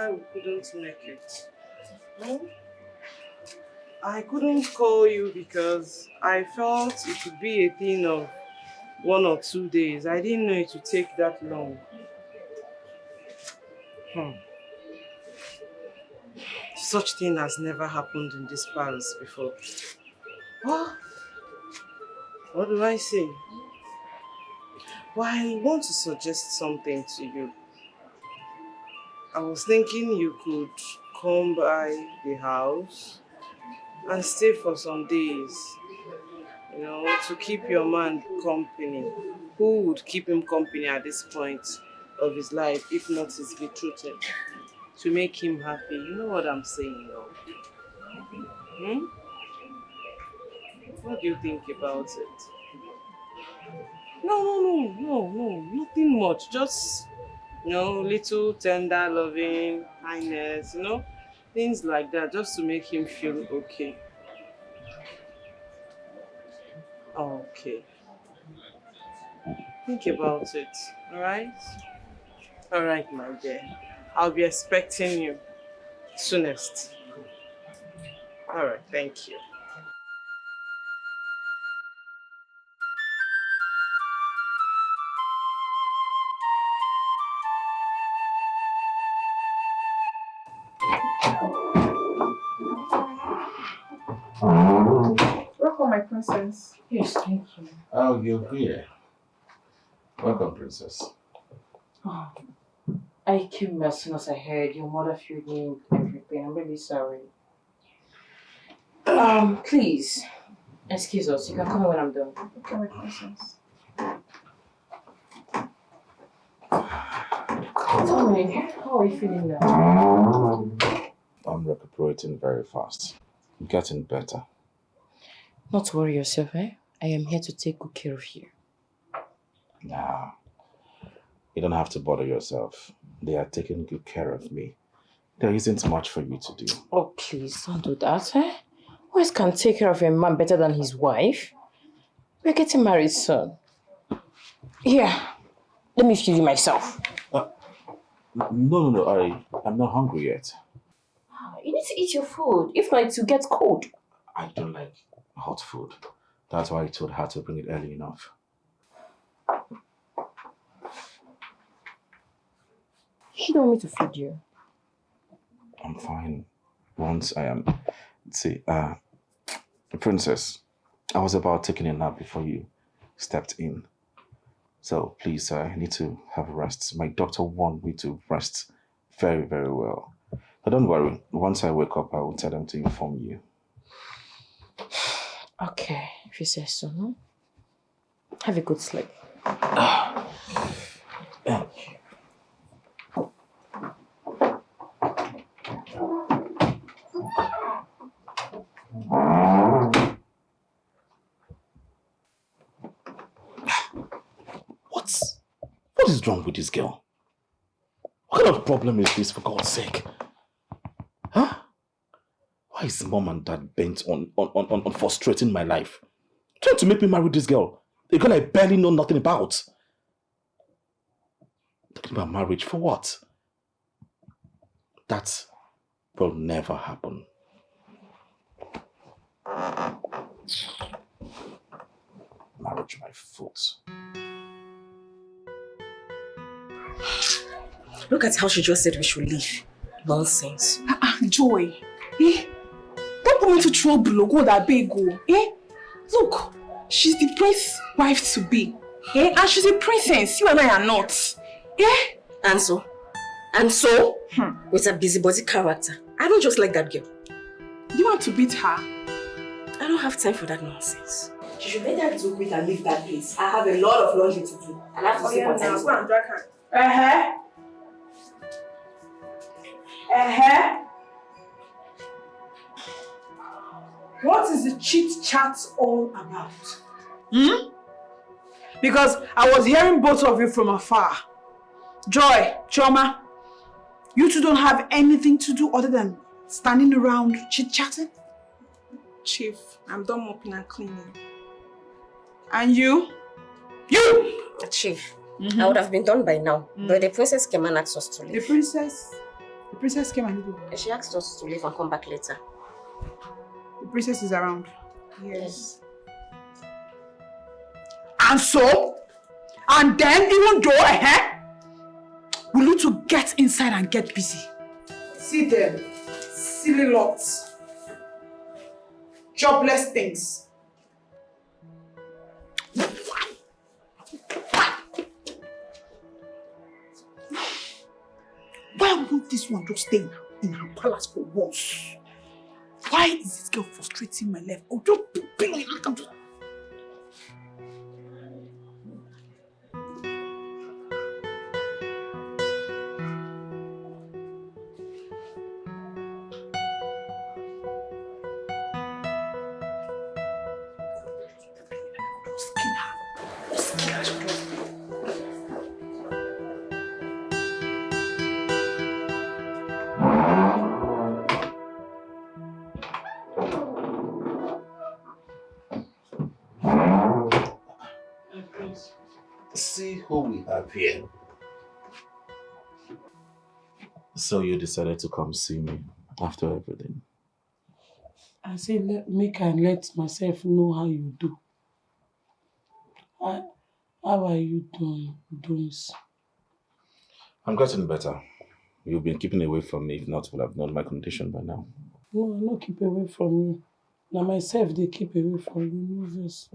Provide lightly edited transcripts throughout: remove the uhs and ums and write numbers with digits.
why we couldn't make it. No? I couldn't call you because I felt it would be a thing of 1 or 2 days. I didn't know it would take that long. Such thing has never happened in this palace before. What do I say? Well, I want to suggest something to you. I was thinking you could come by the house and stay for some days, you know, to keep your man company. Who would keep him company at this point of his life, if not his betrothed? To make him happy. You know what I'm saying, though? What do you think about it? No, nothing much. Just, you know, little tender, loving, kindness, you know, things like that, just to make him feel okay. Okay. Think about it, alright? Alright, my dear. I'll be expecting you soonest. Alright, thank you. Welcome, my princess. Yes, thank you. Oh, you're here. Welcome, princess. Oh, I came as soon as I heard your mother feeling everything. I'm really sorry. Please, excuse us. You can come when I'm done. Okay, my princess. Tell me, how are you feeling now? I'm recuperating very fast. Getting better. Not to worry yourself, eh? I am here to take good care of you. Nah. You don't have to bother yourself. They are taking good care of me. There isn't much for you to do. Oh, please, don't do that, eh? Who else can take care of a man better than his wife? We're getting married soon. Here, let me feed you myself. No, I'm not hungry yet. You need to eat your food. If not, it will get cold. I don't like hot food. That's why I told her to bring it early enough. She don't want me to feed you. I'm fine. Once I am... See, princess, I was about taking a nap before you stepped in. So please, I need to have a rest. My doctor warned me to rest very, very well. But don't worry. Once I wake up, I will tell them to inform you. Okay, if you say so, no? Have a good sleep. Thank you. What is wrong with this girl? What kind of problem is this, for God's sake? Huh? Why is mom and dad bent on frustrating my life? Trying to make me marry this girl. A girl I barely know nothing about. Talking about marriage for what? That will never happen. Marriage my foot. Look at how she just said we should leave. Nonsense. Joy. Don't put me into trouble. Go that big go. Look, she's the prince's wife to be. And she's a princess. You and I are not. And so? With a busybody character. I don't just like that girl. You want to beat her? I don't have time for that nonsense. She should better do quick and leave that place. I have a lot of laundry to do. And I have to sleep on time. Go and drag her. What is the chit chat all about? Because I was hearing both of you from afar. Joy, Choma, you two don't have anything to do other than standing around chit-chatting? Chief, I'm done mopping and cleaning. And you? Chief, I would have been done by now. But the princess came and asked us to leave. The princess princess came and did what? She asked us to leave and come back later. The princess is around. Yes. And so? And then, even though, we need to get inside and get busy. See them. Silly lots. Jobless things. Why won't this one just stay in her palace for once? Why is this girl frustrating my life? Oh, just be like that. See who we have here. So you decided to come see me after everything? I said, make I let myself know how you do. How are you doing? I'm getting better. You've been keeping away from me. If not, would have known my condition by now. No, I don't keep away from you. Now myself, they keep away from you. No verse.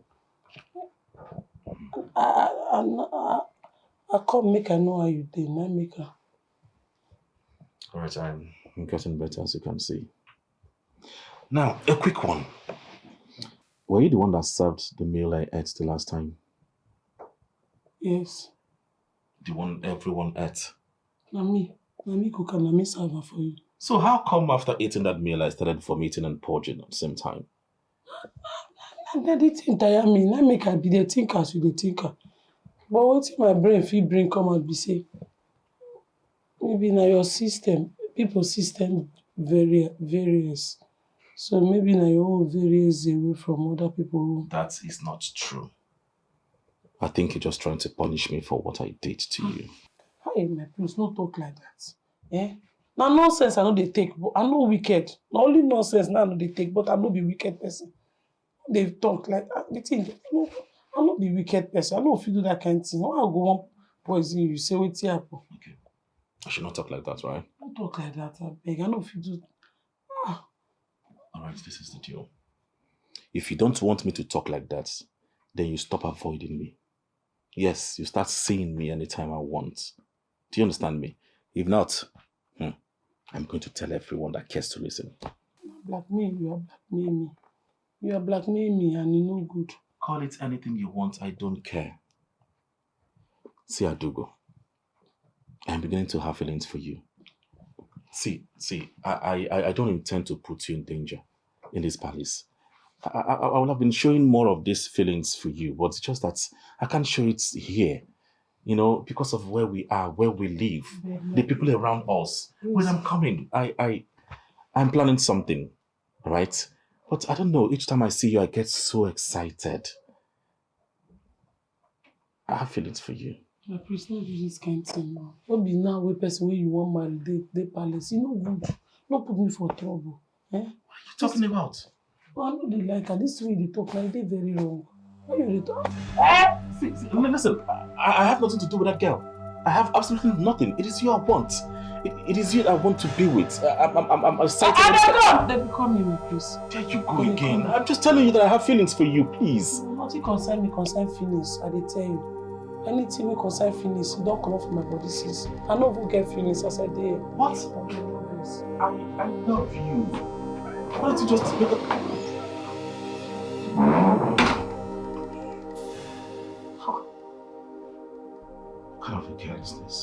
I come make I know how you did. I make her. Alright, I'm getting better, as you can see. Now, a quick one. Were you the one that served the meal I ate the last time? Yes. The one everyone ate? Na me cook and na me serve her for you. So how come after eating that meal I started vomiting and purging at the same time? Na the thing tire me. Na make I be the thinker as you the thinker. But what if my brain fit bring come out be say, maybe na your system, people's system varies. So maybe na your own varies away from other people. That is not true. I think you're just trying to punish me for what I did to you. Hey, my prince, no talk like that. Eh? Now nonsense I know they take, but I know wicked. Not only nonsense now I know they take, but I know be wicked person. They talk like the thing. No, I no be wicked person. I know if you do that kind of thing. Why I go one poison you? Say what happen? Okay. I should not talk like that, right? Don't talk like that, I beg. I know if you do. Alright, this is the deal. If you don't want me to talk like that, then you stop avoiding me. Yes, you start seeing me anytime I want. Do you understand me? If not, I'm going to tell everyone that cares to listen. Blackmail, you are blackmailing me. You are blackmailing me and you know good. Call it anything you want, I don't care. See, Adugo, I'm beginning to have feelings for you. See, I don't intend to put you in danger in this palace. I would have been showing more of these feelings for you, but it's just that I can't show it here. You know, because of where we are, where we live, the people around us. When I'm coming, I'm planning something, right? But I don't know, each time I see you, I get so excited. I have feelings for you. My priest, not do this kind of thing now. Don't be now a person when you want marry, they palace. You know good. Don't put me for trouble. Eh? What are you talking about? Well, I know they like her. This way they talk like they very wrong. Why you they talk? See, listen, I have nothing to do with that girl. I have absolutely nothing. It is you I want. It is you I want to be with. I'm excited. They become you, please. There you go again. I'm just telling you that I have feelings for you, please. Nothing concern me, concern feelings. I dey tell you. Anything we concern feelings, you don't come off my body since. I know who get feelings as I did. What? I love you. Why don't you just make up? What kind of a girl is this?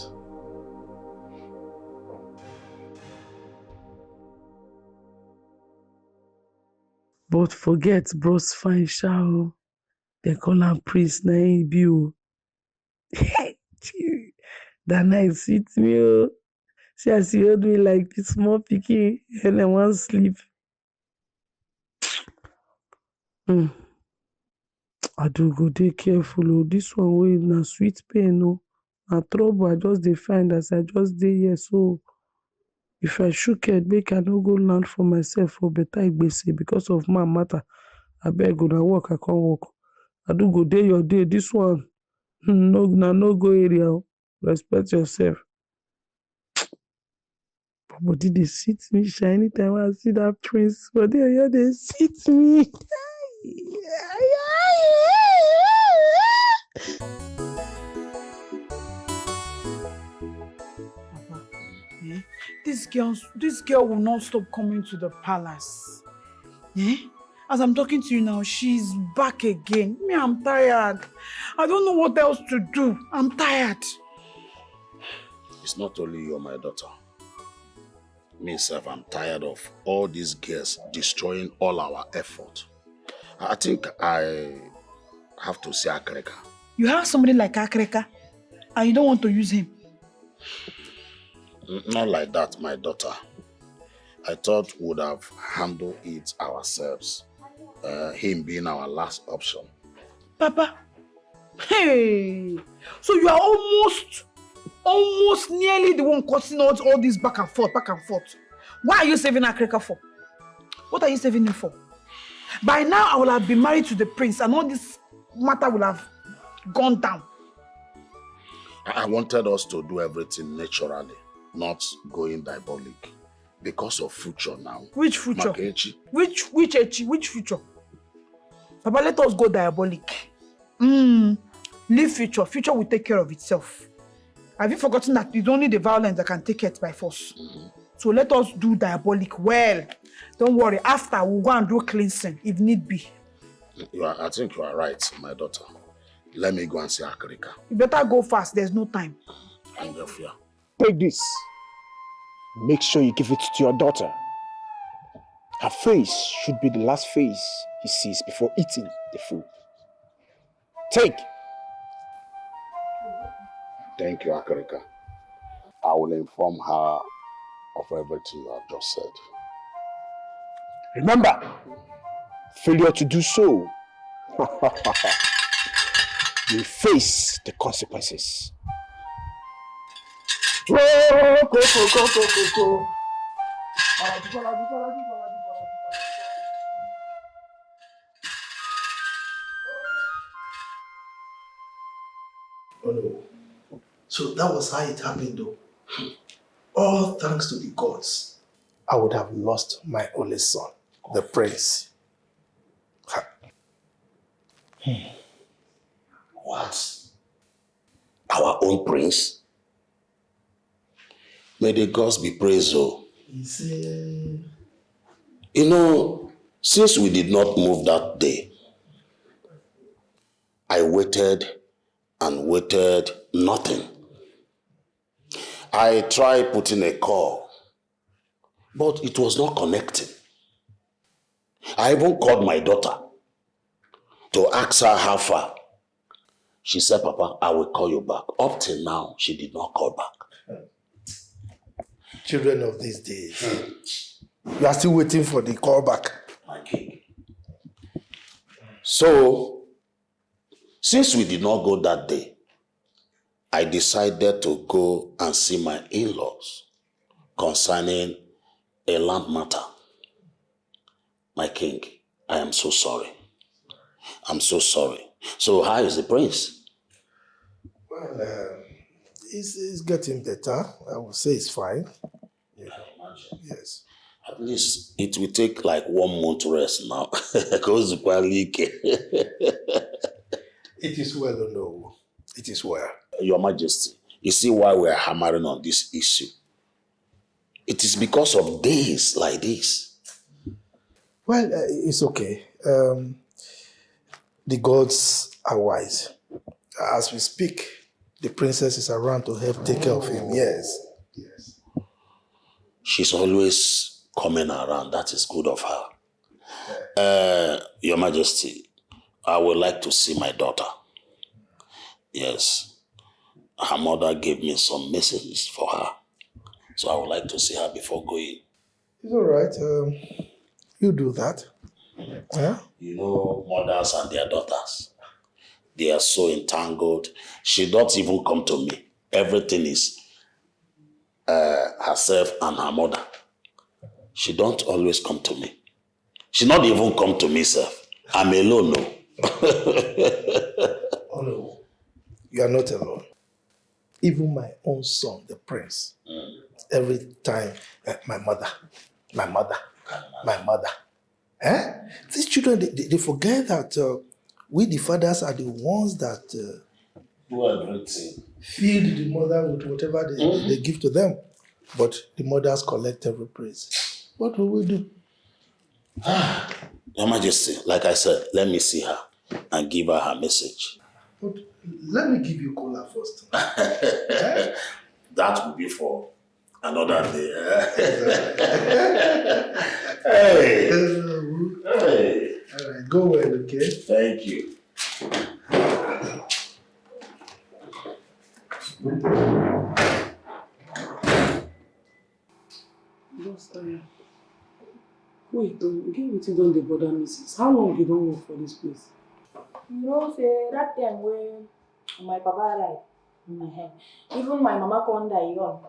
But forget bros fine show. They call am priest na him be o. That night sweet me o. See as you hold me like small pikin and I wan sleep. I do go dey careful o. This one wey na sweet pain o. Na trouble I just dey find as I just dey here so. If I shook head, make I no go land for myself for better igbese because of man matter. I beg una work, I can't work. I do go day your day. This one, no go area. Respect yourself. But did they sit me shiny time I see that prince? But they sit me. Papa, this girl will not stop coming to the palace. As I'm talking to you now, she's back again. Me, I'm tired. I don't know what else to do. I'm tired. It's not only you, my daughter. Myself, I'm tired of all these girls destroying all our effort. I think I have to say Akreka. You have somebody like Akreka, and you don't want to use him. Not like that, my daughter. I thought we would have handled it ourselves. Him being our last option. Papa, hey, so you are almost nearly the one causing all this back and forth. Why are you saving Akreka for? What are you saving him for? By now, I will have been married to the prince and all this matter will have gone down. I wanted us to do everything naturally, not going diabolic. Because of future now. Which future? Makechi. Which future? Papa, let us go diabolic. Leave future. Future will take care of itself. Have you forgotten that it's only the violence that can take it by force? So let us do diabolic well. Don't worry. After, we'll go and do cleansing if need be. I think you are right, my daughter. Let me go and see Akrika. You better go fast. There's no time. And your fear. Take this. Make sure you give it to your daughter. Her face should be the last face he sees before eating the food. Take. Thank you, Akrika. I will inform her of everything you have just said. Remember, failure to do so, you face the consequences. Go. Oh no. So that was how it happened though. All thanks to the gods. I would have lost my only son, the prince. What? Our own prince? May the gods be praised, oh. You know, since we did not move that day, I waited and waited, nothing. I tried putting a call, but it was not connecting. I even called my daughter to ask her how far. She said, Papa, I will call you back. Up till now, she did not call back. Children of these days. You are still waiting for the call back. My king. So, since we did not go that day, I decided to go and see my in-laws concerning a land matter. My king, I am so sorry. I'm so sorry. So how is the prince? Well, he's getting better. I would say it's fine. Yeah. Yes. At least it will take like 1 month rest now. It is well, no. It is well. Your Majesty, you see why we are hammering on this issue? It is because of days like this. Well, it's okay. The gods are wise. As we speak, the princess is around to help take care of him. Yes. Yes. She's always coming around. That is good of her. Your Majesty, I would like to see my daughter. Yes. Her mother gave me some messages for her. So I would like to see her before going. It's all right. You do that. Huh? You know, mothers and their daughters, they are so entangled. She don't even come to me. Everything is herself and her mother. She don't always come to me. She not even come to me, sef. I'm alone, no. Oh no, you are not alone. Even my own son, the prince, every time, my mother. Eh? These children, they forget that we, the fathers, are the ones that Do everything. feed the mother with whatever they give to them. But the mothers collect every praise. What will we do? Your Majesty, like I said, let me see her and give her her message. But let me give you cola first. That will be for another day. Hey. Hey. All right, go well, okay? Thank you. Just wait, again, wetin don dey bother me since? How long you don work for this place? You know, say that time when my papa died, even my mama come die young.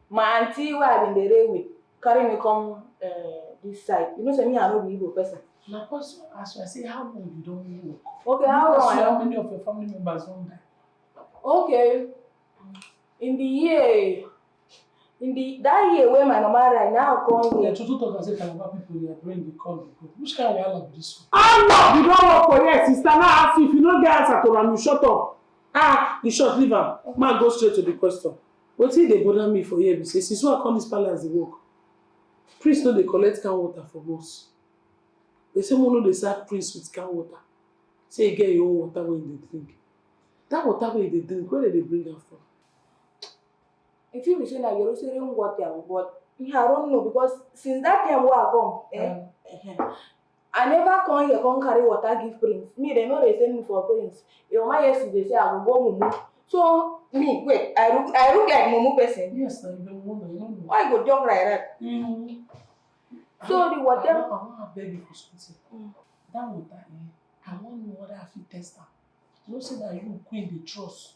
My auntie who I been there with carry me come this side. You know, say me I no be Igbo person. Na because as I say, how long you don work? Okay, how long? How many of your family members don die? Okay, that year when my mama died, now come Yeah, here. to talk and say Calabar people, their brain dey come. Which kind of wahala be this one? Ah no, you don't work for here, sister. Now ask you if you no get answer to am, you shut up. You short, leave am. Ma go straight to the question. Wetin dey bother me for here be say since wey I come this palace dey work, priest no dey collect can water from us. They say one no dey serve priest with can water. Say you get your own water wey you dey drink. That water wey you dey drink, where dey bring am from? If you be saying that you're saying water, but I don't know because since that time where I come, I never come here come carry water give prince. Me, they know they send me for prince. Your mama yesterday say I will go mumu. So me, wait, I look like mumu person. Yes, na you be woman, you no know. Why you go jump like that? So the water. I wan beg you for something. That water, I wan know whether I fit test am. You know say that you queen dey trust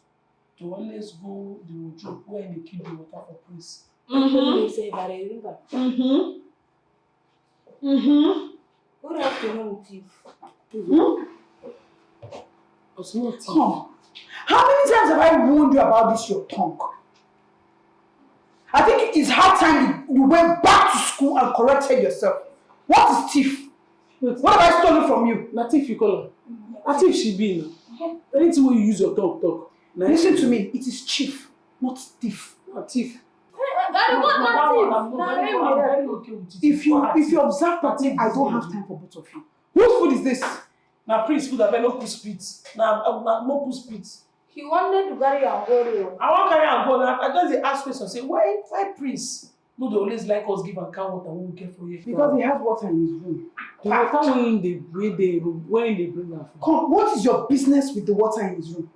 to always go the wardrobe where they keep the water for priest. They say that I drink am. Good afternoon, Chief. Come. How many times have I warned you about this, your tongue? I think it's hard time you went back to school and corrected yourself. What is thief? What have I stolen from you? Na thief you call her. Na thief she be now. Anything wey you use your tongue talk. Listen to me, it is chief, not thief. Na thief. If you observe that I don't have time for both of you. Whose food is this? Na priest food abeg no put spit. Na no put spit. He wanted to carry am go there. I wan carry am go now. I just dey ask question say why priest no dey always like us give am can water wey we get for here? Because he has water in his room. The water wey him dey bring am from. Come, what is your business with the water in his room?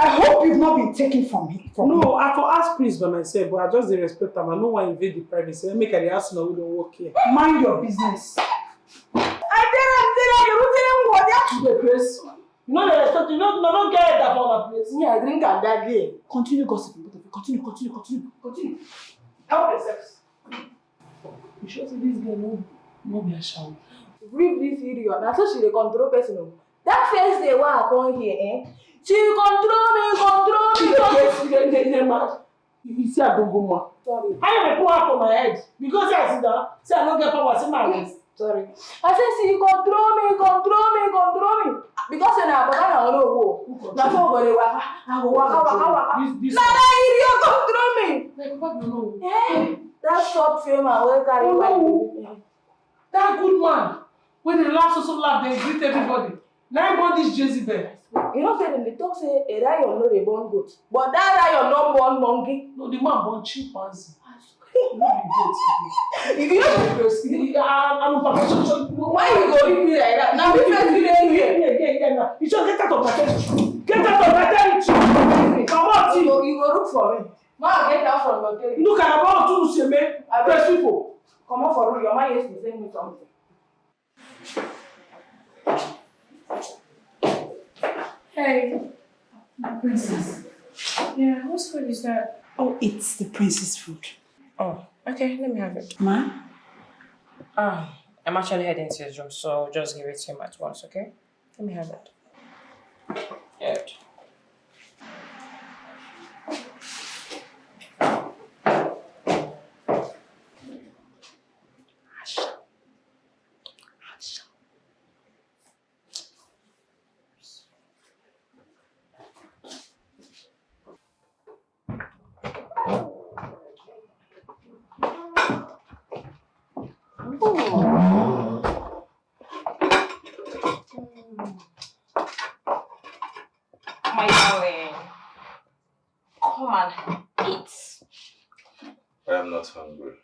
I hope you've not been taken from him. No, I for ask priest by myself, but I just dey respect am. I no wan invade the privacy. Make I dey ask una who don work here. Mind your business. The place. You know the respect. You don't get that for that place. Me, I drink at that day. Continue gossiping, both of you. Continue. Help yourselves. You sure say this girl no be a shower? Brief this idiot. That's how she dey control person. That first day when I come here, she control me. You see, I don't go more. Sorry. How you dey pour out for my head? Because I sit down, say I don't get power, say my waist. Sorry. I said, she control me. Because now, but I don't know. Now, so go dey waka. I go waka. Nah, idiot control me. Like, what you know? That short fame and will carry my That good man, when they laugh so loud, they greet everybody. Now born this Jezebel. You know, say they talk say a lion no dey born goat, but that lion no born monkey. No, the man born chimpanzee. If you know the close, I'm professional. Why you go read me like that? Now we first be here. Yeah. You just get out of my territory. Get out of my territory. Come on, you go look for me. Man, get out from your territory. Look at about to say me. I press people. Come on for real. Your man used to send me something. Hey, princess. Yeah, whose food is that? Oh, it's the prince's food. Oh, okay, let me have it. Ma? I'm actually heading to his room, so I'll just give it to him at once, okay? Let me have it. Good. My darling, come and eat. I am not hungry.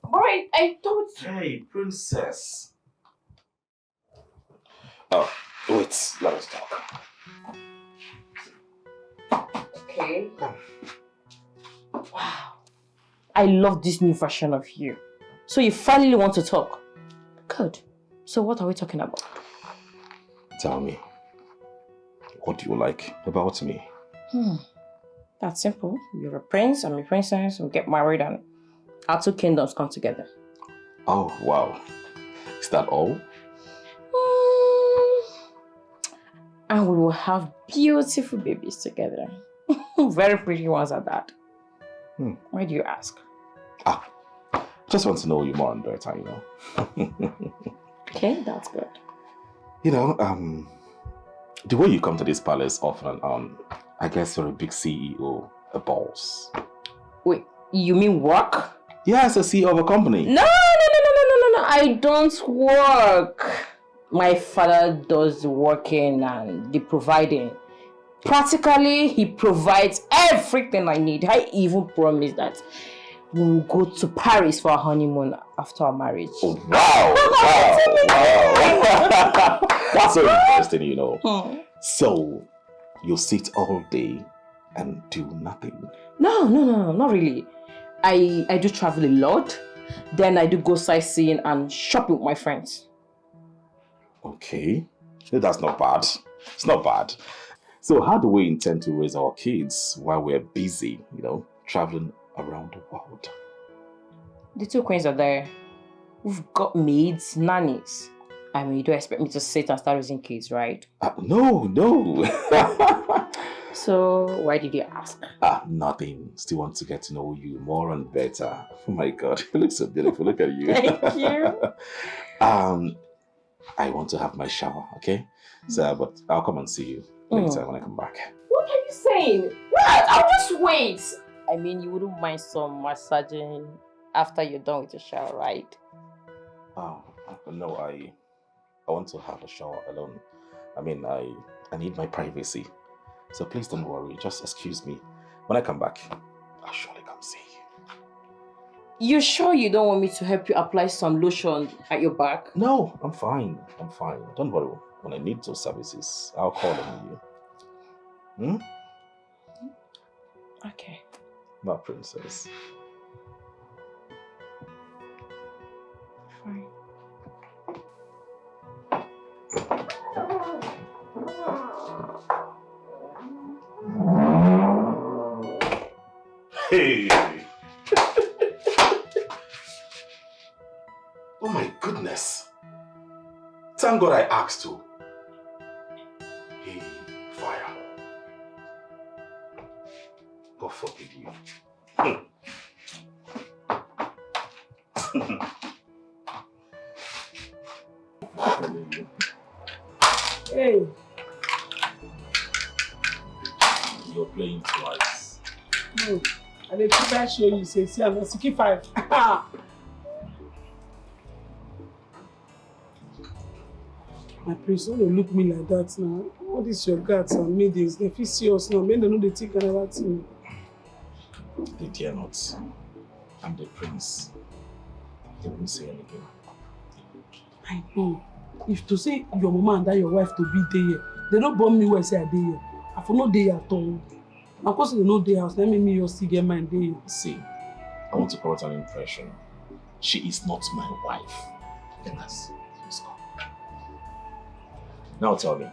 Alright, I thought. Hey, princess. Oh, wait, let us talk. Okay. Wow. I love this new version of you. So you finally want to talk? Good. So what are we talking about? Tell me, what do you like about me? That's simple. You're a prince, I'm a princess, we'll get married and our two kingdoms come together. Oh, wow. Is that all? And we will have beautiful babies together. Very pretty ones at that. Why do you ask? Just want to know you more and better, you know. Okay, that's good. You know, the way you come to this palace often and on, I guess you're a big CEO, a boss. Wait, you mean work? Yes, a CEO of a company. No, I don't work. My father does the working and the providing. Practically, he provides everything I need. I even promise that we'll go to Paris for our honeymoon after our marriage. Oh, wow. That's so interesting, you know. So, you sit all day and do nothing? No, not really. I do travel a lot. Then I do go sightseeing and shopping with my friends. Okay, that's not bad. It's not bad. So how do we intend to raise our kids while we're busy, you know, traveling around the world? The two queens are there. We've got maids, nannies. I mean, you don't expect me to sit and start raising kids, right? No. So why did you ask? Nothing. Still want to get to know you more and better. Oh my God, you look so beautiful. Look at you. Thank you. I want to have my shower, okay? So, but I'll come and see you later when I come back. What are you saying? What? I'll just wait. I mean, you wouldn't mind some massaging after you're done with your shower, right? No, I want to have a shower alone. I mean, I need my privacy. So please don't worry. Just excuse me. When I come back, I'll surely come see you. You sure you don't want me to help you apply some lotion at your back? No, I'm fine. Don't worry. When I need those services, I'll call on you. Okay. My princess. Fine. Hey! Oh my goodness! Thank God I asked you. Hey, fire. God forgive you. Hey. You're playing twice. No. And the people I show you say, see, I'm not 65. My prince, don't look me like that now. What is your guts and meetings? They feel serious now. Men don't know they think another thing. They dare not. I'm the prince. They won't say anything. I know. If to say your mama and that your wife to be there, they don't born me where say I dey here. I for no day at all. Of course, they know day house. Let me your still get my day. See, I want to correct an impression. She is not my wife. Let us go. Now tell me,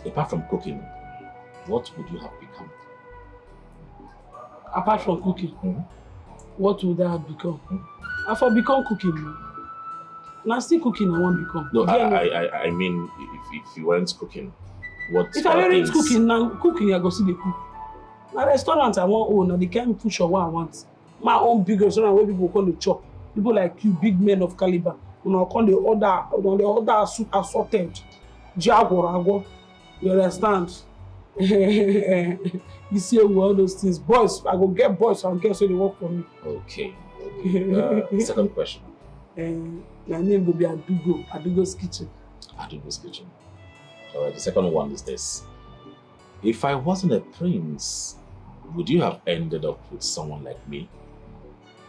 apart from cooking, what would you have become? apart from cooking, what would I have become? I for become cooking. Now still cooking I won't become. No, I mean, if you weren't cooking, what? If I weren't cooking, now cooking I go see the cook. Now restaurant I want own, now they can't push or what I want. My own big restaurant where people call the chop. People like you, big men of caliber. You know, call the order assorted. Jaguar, you understand? You see all those things. Boys, I go get boys and girls so they work for me. Okay. Second question. My name will be Adugo's Kitchen. Adugo's Kitchen. Alright, the second one is this. If I wasn't a prince, would you have ended up with someone like me?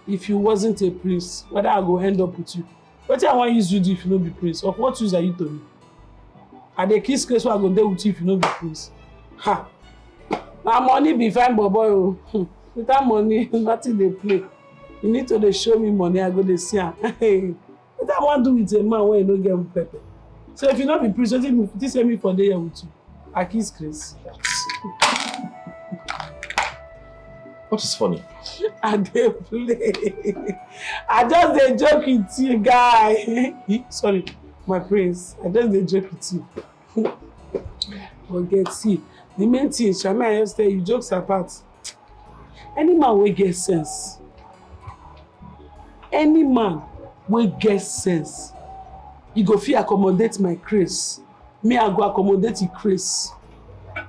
If you wasn't a prince, whether I go end up with you? What I want use you do if you don't be prince? Of what use are you to me? Are the kids case where I go there with you if you don't be prince? Ha! My money be fine, boy. Without money, nothing they play. You need to show me money, I go to see her. What I want to do with a man when you don't get pepper. So if you not be prince, this send me for the year with you. I kiss Chris. What is funny? I dey play. I just dey joke with you, guy. Sorry, my prince. I just dey joke with you. Forget, see, the main thing, Shami, I just tell you, jokes apart. Any man wey get sense, he go fit accommodate my craze. Me, I go accommodate his craze.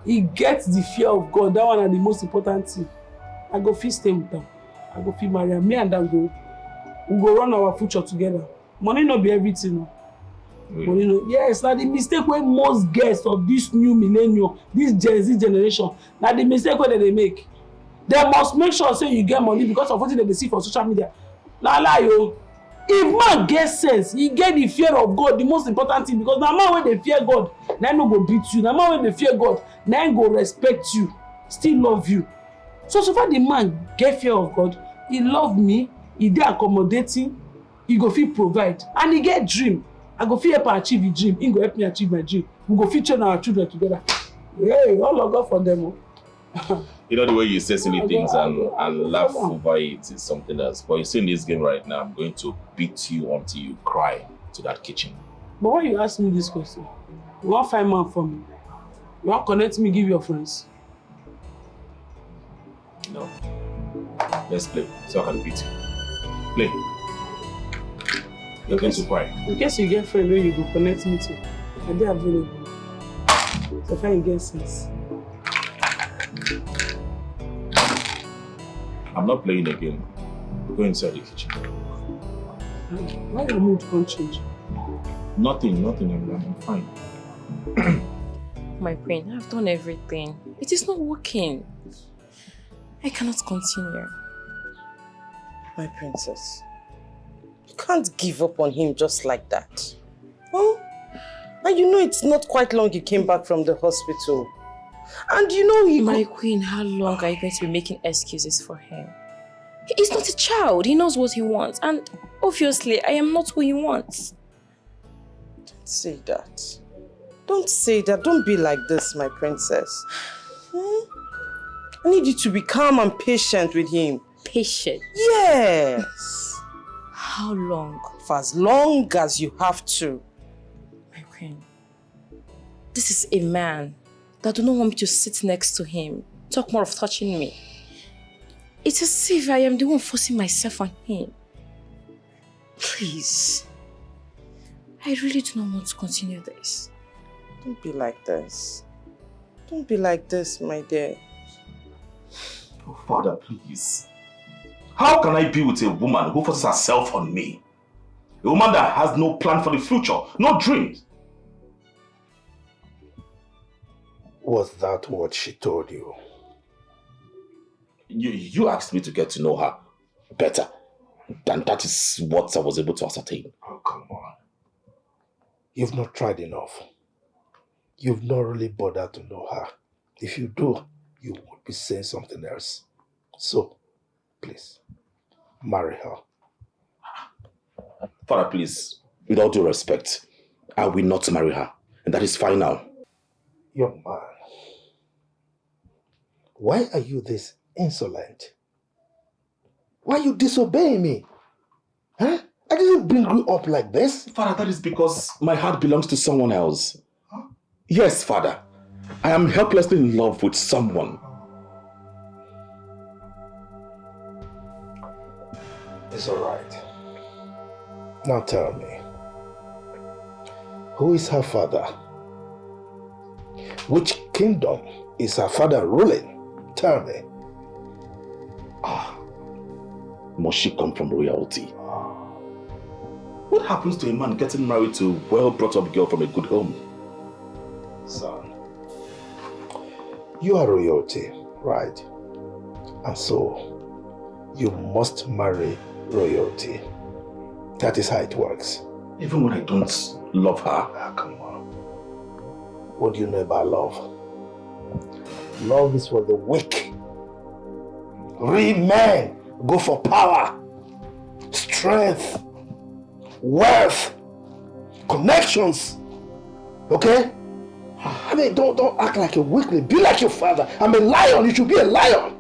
He gets the fear of God. That one is the most important thing. I go fit stay with them. I go fit marry her. Me and that we go run our future together. Money no be everything. No. Money no. Yes, na the mistake wey most girls of this new millennium, this Gen Z generation, na the mistake wey they make. They must make sure say you get money because of what they see for social media. Na lie o. If man get sense, he get the fear of God, the most important thing, because na man wey dey fear God, na no go beat you. Na man wey dey fear God, na go respect you, still love you. So far the man get fear of God, he love me, he dey accommodating, he go fit provide, and he get dream. I go fit help am achieve his dream, he go help me achieve my dream. We go fit train our children together. Hey, all of God for them. You know the way you say silly things and laugh over it is something else. But you see in this game right now, I'm going to beat you until you cry to that kitchen. But why you ask me this question? You want find man for me? You want connect me, give your friends? No. Let's play so I can beat you. Play. You're going to cry. In case you get friend where you go connect me to, are they available? So far you get sense. I'm not playing again. Go inside the kitchen. Why your mood can't change? Nothing. I'm fine. My brain, I've done everything. It is not working. I cannot continue. My princess, you can't give up on him just like that. Huh? And you know it's not quite long you came back from the hospital. And you know My queen, how long are you going to be making excuses for him? He's not a child. He knows what he wants. And obviously, I am not who he wants. Don't say that. Don't say that. Don't be like this, my princess. I need you to be calm and patient with him. Patient? Yes. How long? For as long as you have to. My queen, this is a man that do not want me to sit next to him. Talk more of touching me. It's as if I am the one forcing myself on him. Please. I really do not want to continue this. Don't be like this. Don't be like this, my dear. Oh, Father, please. How can I be with a woman who forces herself on me? A woman that has no plan for the future, no dreams. Was that what she told you? You asked me to get to know her better. And that is what I was able to ascertain. Oh, come on. You've not tried enough. You've not really bothered to know her. If you do, you would be saying something else. So, please, marry her. Father, please, with all due respect, I will not marry her. And that is final. Young man, why are you this insolent? Why are you disobeying me? Huh? I didn't bring you up like this. Father, that is because my heart belongs to someone else. Huh? Yes, Father. I am helplessly in love with someone. It's alright. Now tell me, who is her father? Which kingdom is her father ruling? Tell me. Must she come from royalty? What happens to a man getting married to a well-brought-up girl from a good home? Son, you are royalty, right? And so, you must marry royalty. That is how it works. Even when I don't love her? Come on. What do you know about love? Love is for the weak. Real men go for power, strength, wealth, connections. Okay? I mean, don't act like a weakling. Be like your father. I'm a lion. You should be a lion.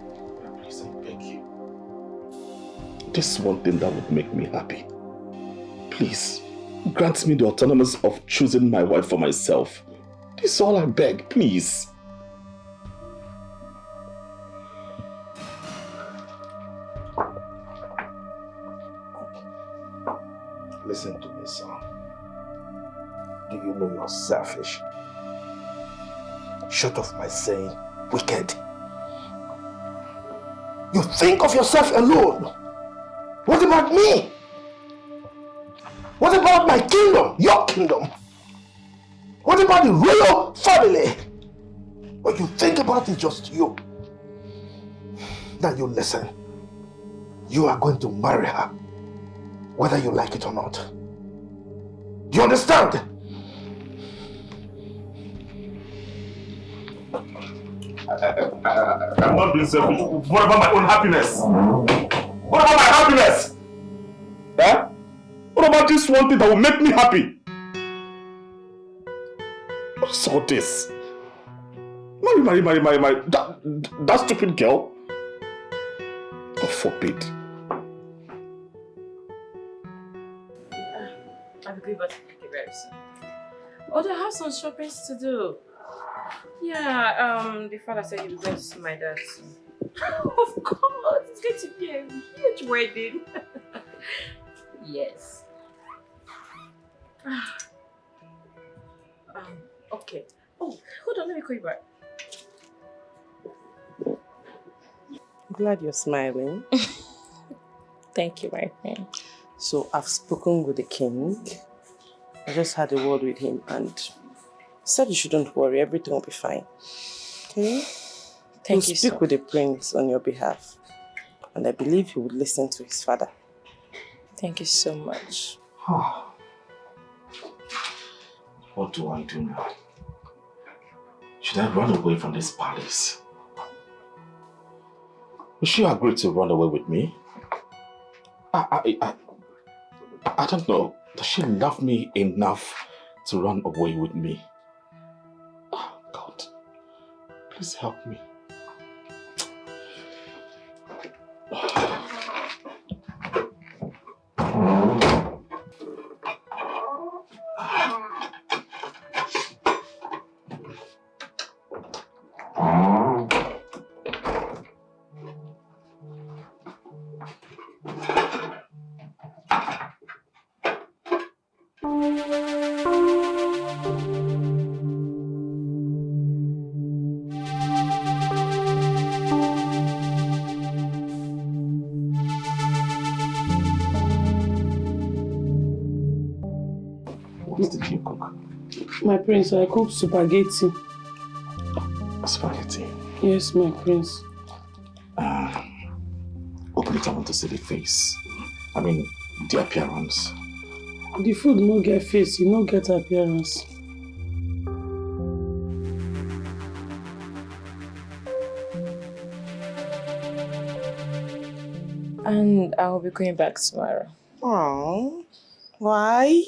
Please, I beg you. This one thing that would make me happy. Please, grant me the autonomy of choosing my wife for myself. This is all I beg, please. Listen to me, son. Do you know you're selfish? Short of my saying wicked. You think of yourself alone. What about me? What about my kingdom? Your kingdom? What about the royal family? What you think about is just you. Now you listen. You are going to marry her, whether you like it or not. Do you understand? I'm not being selfish. What about my own happiness? What about my happiness? Huh? What about this one thing that will make me happy? What is all this? Marry. That stupid girl? God forbid. I'll be going back to Ike very soon. Although I have some shopping to do. Yeah, the father said he was going to see my dad soon. Of course, it's going to be a huge wedding. Yes. Okay. Oh, hold on, let me call you back. I'm glad you're smiling. Thank you, my friend. So I've spoken with the king. I just had a word with him and said you shouldn't worry, everything will be fine. Okay? Thank you so speak with the prince on your behalf. And I believe he would listen to his father. Thank you so much. What do I do now? Should I run away from this palace? Will she agree to run away with me? I don't know. Does she love me enough to run away with me? Oh, God. Please help me. What did you cook? My prince, I cooked spaghetti. Spaghetti? Yes, my prince. Open it, I want to see the face. I mean, the appearance. The food no get face, you no get appearance. And I'll be going back tomorrow. Oh, why?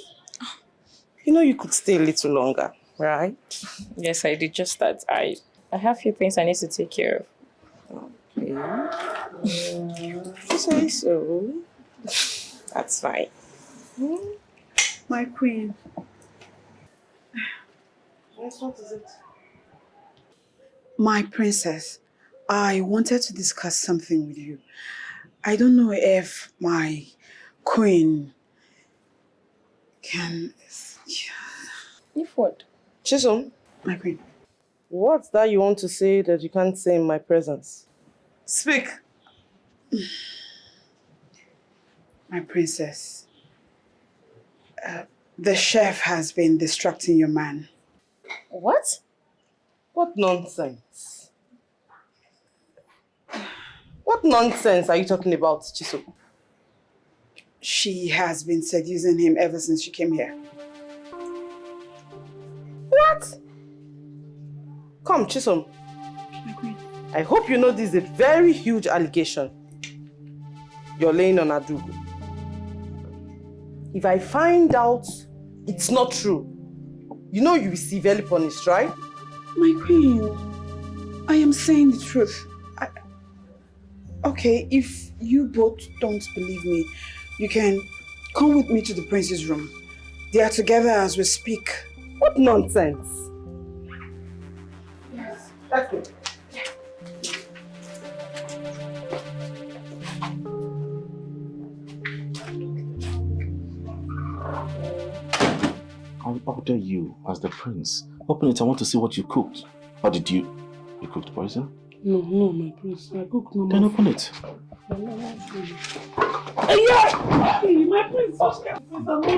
You know you could stay a little longer, right? Yes, I did. Just that I have few things I need to take care of. Okay. Say so. That's fine. My queen. Yes, what is it? My princess, I wanted to discuss something with you. I don't know if my queen can... If what? Chisom? My queen. What's that you want to say that you can't say in my presence? Speak. My princess, the chef has been distracting your man. What? What nonsense? What nonsense are you talking about, Chisom? She has been seducing him ever since she came here. What? Come, Chisom. My queen. I hope you know this is a very huge allegation you're laying on Adugu. If I find out it's not true, you know you'll be severely punished, right? My queen, I am saying the truth. Okay, if you both don't believe me, you can come with me to the prince's room. They are together as we speak. What nonsense? Yes, let's go. I'll order you as the prince. Open it, I want to see what you cooked. Or did you cooked poison? No, my prince. I cook no. Then open it. Hey, my prince. I'm not the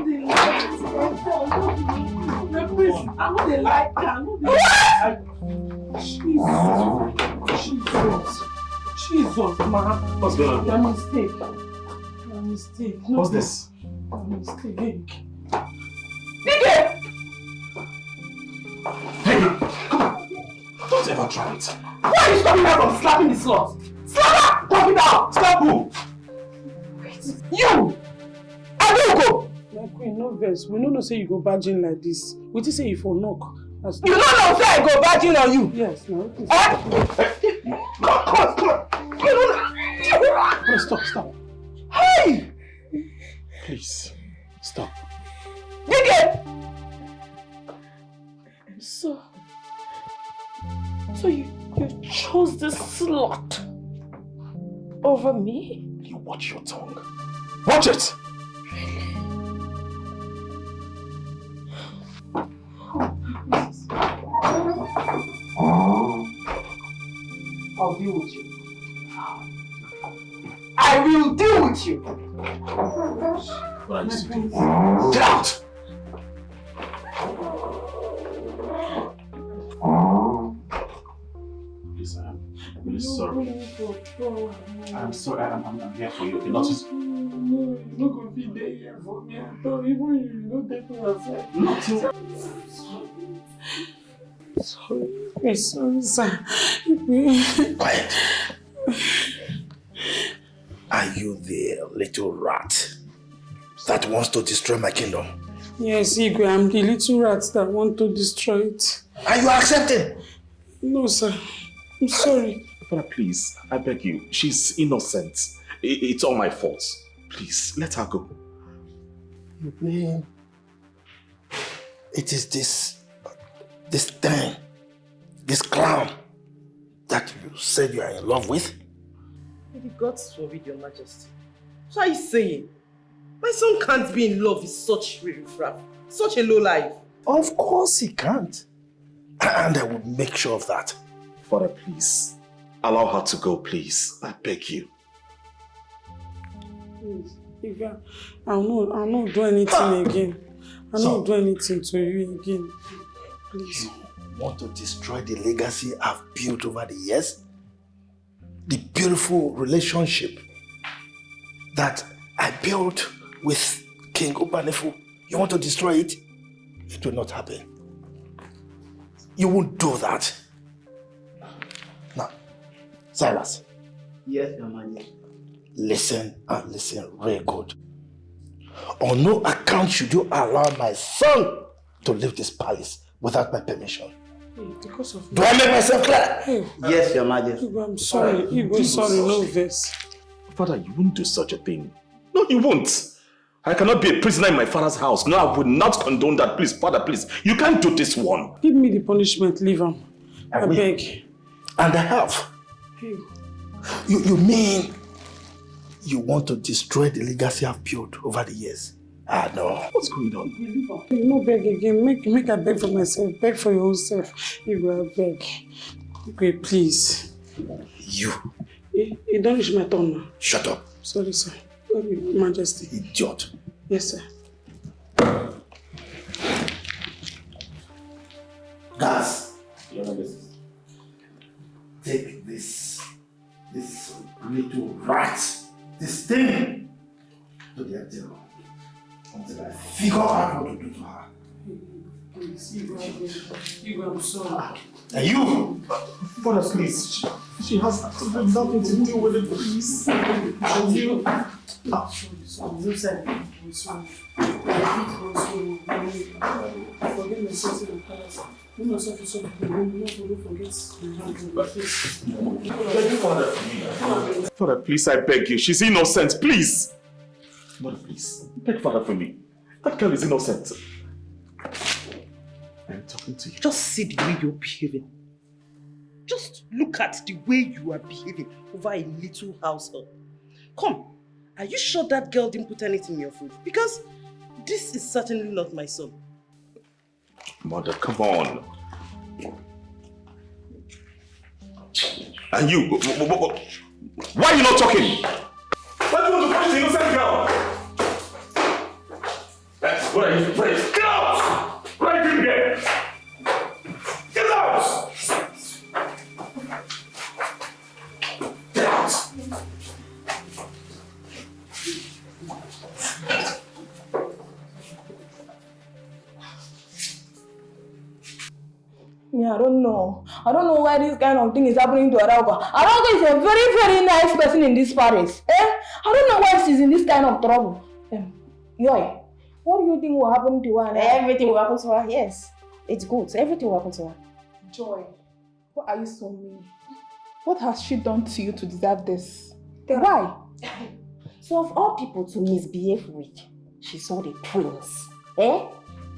my prince. I'm not the like. I'm not the Jesus, man. What's going on? My mistake. No, What's this? My mistake. Hey! Don't ever try it. Why are you stopping her from slapping the slut? Slap her! Stop it out! Slap who? Wait. You! Adugo! My queen, no vex. We don't know say you go barging like this. We just say you for knock. You don't know say I go barging on you? Yes, no. Come on! Please stop. Hey! Please, stop. Nigga! So you chose this slut over me? You watch your tongue. Watch it! I'll deal with you. I will deal with you. What are you doing? Get out! Please, I am really sorry. I'm sorry. I'm here for you. Okay, not just... No, you're not going to be there for me. I thought even you don't take me outside. Nothing. Sorry, sir. Quiet. Are you the little rat that wants to destroy my kingdom? Yes, Igwe, I'm the little rat that want to destroy it. Are you accepting? No, sir. I'm sorry. Father, please, I beg you. She's innocent. It's all my fault. Please, let her go. You mean it is this thing, this clown that you said you are in love with? May the gods forbid, Your Majesty. What are you saying? My son can't be in love with such riffraff, such a lowlife. Of course he can't. And I will make sure of that. Father, please, allow her to go, please. I beg you. Please, Igwe, I'll not do anything again. I'll not do anything to you again. Please. You want to destroy the legacy I've built over the years? The beautiful relationship that I built with King Upanefu. You want to destroy it? It will not happen. You won't do that. Now, Cyrus. Yes, Your Majesty. Listen and listen very good. On no account should you allow my son to leave this palace without my permission. Because of Do I make myself clear? Yes, Your Majesty. I'm sorry. Igwe, sorry, no verse. Father, you won't do such a thing. No, you won't. I cannot be a prisoner in my father's house. No, I would not condone that. Please, Father, please. You can't do this one. Give me the punishment, leave him. I beg. And I have. Hey. You mean you want to destroy the legacy I've built over the years? Ah, no. What's going on? You no beg again. Make I beg for myself. Beg for your own self. Igwe, I beg. Okay, please. You. You don't reach my turn now. Shut up. Sorry, sir. Sorry, Majesty. Idiot. Yes, sir. Guys, take this little rat, this thing, to the jail until I figure out what to do to her. Igwe, I'm sorry. And you! Father, please. She has absolutely nothing to do with it, please. And you. You said I'm sorry. Forget my sins in the past. You know, so Father, please, I beg you. She's innocent, please. Mother, please. Beg Father for me. That girl is innocent. I'm talking to you. Just see the way you're behaving. Just look at the way you are behaving over a little household. Come, are you sure that girl didn't put anything in your food? Because this is certainly not my son. Mother, come on. And you, why are you not talking? Why do you want to push the innocent girl? What are you afraid? Get out! What are you doing here? Get out! Get out! Me, I don't know. I don't know why this kind of thing is happening to Arauca. Arauca is a very, very nice person in this parish. I don't know why she's in this kind of trouble. Yoy, what do you think will happen to her now? Everything will happen to her, yes. It's good. Everything will happen to her. Joy, why are you so mean? What has she done to you to deserve this? Why? So of all people to misbehave with, she saw the prince.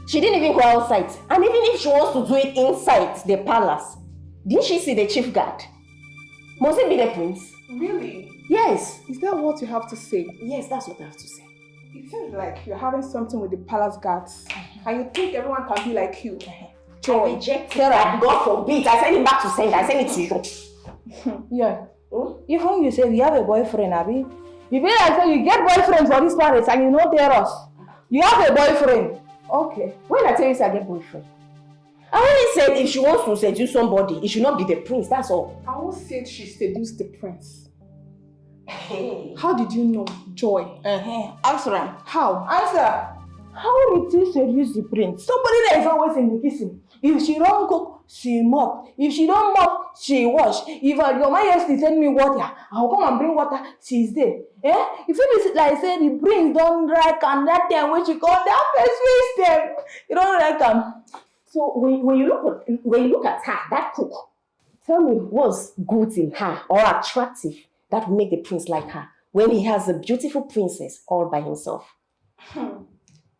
She didn't even go outside. And even if she wants to do it inside the palace, didn't she see the chief guard? Must it be the prince? Really? Yes. Is that what you have to say? Yes, that's what I have to say. It seems like you're having something with the palace guards. And you think everyone can be like you. Joy. I reject it. God forbid. I send it back to sender. I send it to you. Yeah. Even you say you have a boyfriend, Abby. You be like say you get boyfriend for this palace and you know tell us. You have a boyfriend. Okay. When I tell you I get boyfriend, I only said if she wants to seduce somebody, it should not be the prince, that's all. I won't say she seduced the prince. How did you know, Joy? Answer. How? Answer. How did she seduce the prince? Somebody that is always in the kitchen. If she don't cook, she mop. If she don't mop, she wash. If your majesty send me water, I'll come and bring water. She's there. If it is like say the prince don't like and that time when she called that first system, you don't like him. So when you look at her, that cook, tell me what's good in her or attractive that will make the prince like her when he has a beautiful princess all by himself.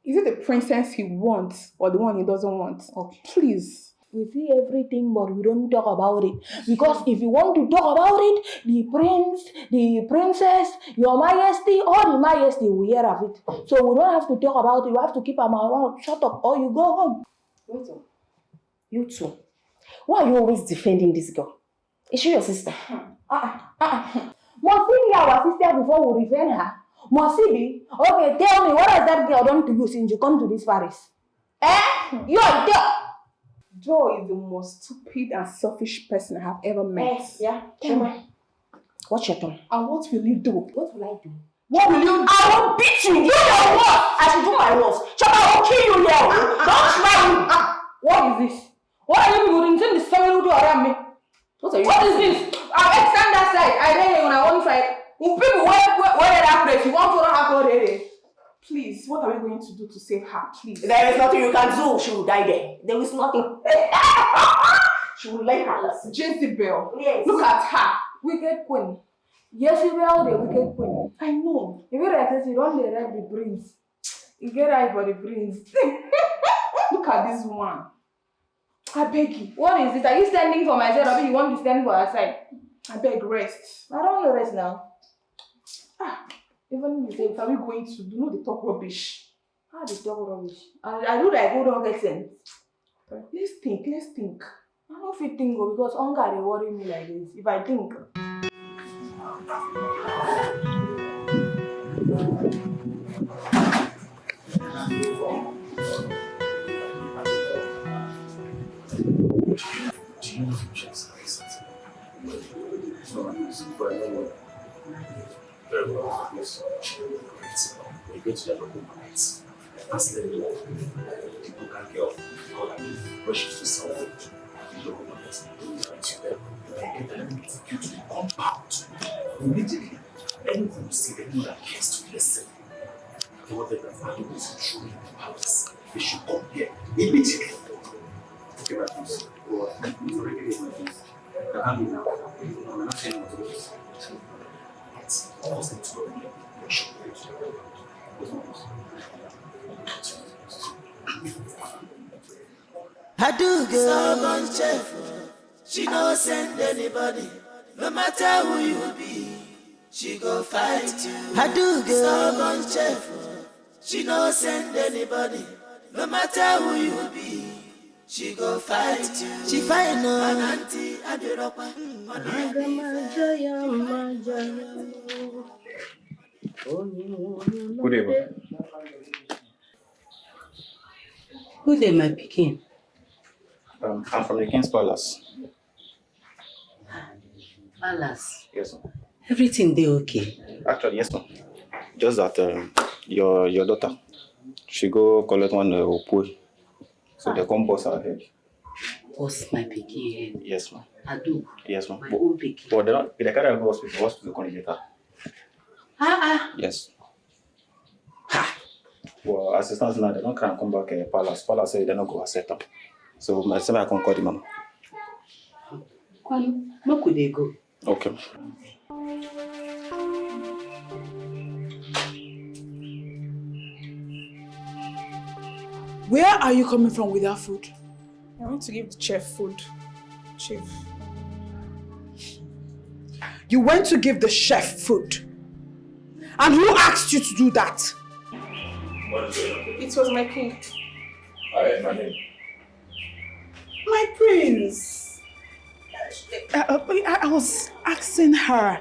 Is it the princess he wants or the one he doesn't want? Okay. Please. We see everything, but we don't talk about it. Because if you want to talk about it, the prince, the princess, your majesty, or the majesty will hear of it. So we don't have to talk about it. We have to keep our mouth shut up or you go home. Wait up. You two. Why are you always defending this girl? Is she your sister? Must we be our sister before we defend her? Must it be? Okay, tell me, what has that girl done to you since you come to this parish? You're there. Joy is the most stupid and selfish person I have ever met. Yeah. What's your turn? And what will you do? What will I do? What will you do? I will beat you. You know what? I should do my worst. Chapa, I will kill you here. Don't try me. What is this? What are you doing? The story do around me. What is this? I'll extend that side. I dare you on one side. People where that place, you want to run her there. Please, what are we going to do to save her? Please. There is nothing you can do. She will die there. There is nothing. She will learn her lesson. Jezebel. Yes. Look at her. Wicked queen. Jezebel, the wicked queen. I know. If you like this, you don't let the brains. You get eye for the brains. Look at this one. I beg you. What is this? Are you standing for my side or you want to stand for her side? I beg, rest. I don't want to rest now. Even if you say, are we going to do the talk rubbish? How they talk rubbish? I do like go don't get sense. Let's think. I don't feel think because hunger they worry me like this. If I think. Do you know just very well, yes. We go to the local markets. Ask them people can get off all I mean, rushes to sell food. The local markets to them. They get them to take you to the compound. Immediately, anyone you see, they know that cares to listen. What they have value is truly in the palace. They should come here immediately. Okay, my friends. I can't be now. I'm not saying what to do. It's almost into a I do girl, stubborn chef. She no send anybody, no matter who you be. She go fight you. I do girl, stubborn chef. She no send anybody, no matter who you be. She go fight you. She fight no. An auntie at the rock. Good evening. Who dey my pikin? I'm from the King's Palace. Palace. Yes, ma'am. Everything dey okay? Actually, yes, ma'am. Just that your daughter, she go collect one opui. So they come bust her head. Bust my pikin head? Yes, ma'am. Adu? Yes, ma'am. My own pikin? But they carry her go hospital come get her. Yes. Well, as it stands now, they don't try and come back Palace. Palace say they don't go accept them. So I say I can call the mama. Kwanu, no could they go? Okay. Where are you coming from with that food? I want to give the chef food. Chief. You went to give the chef food. And who asked you to do that? What is going on? It was my king. My name. My prince. I was asking her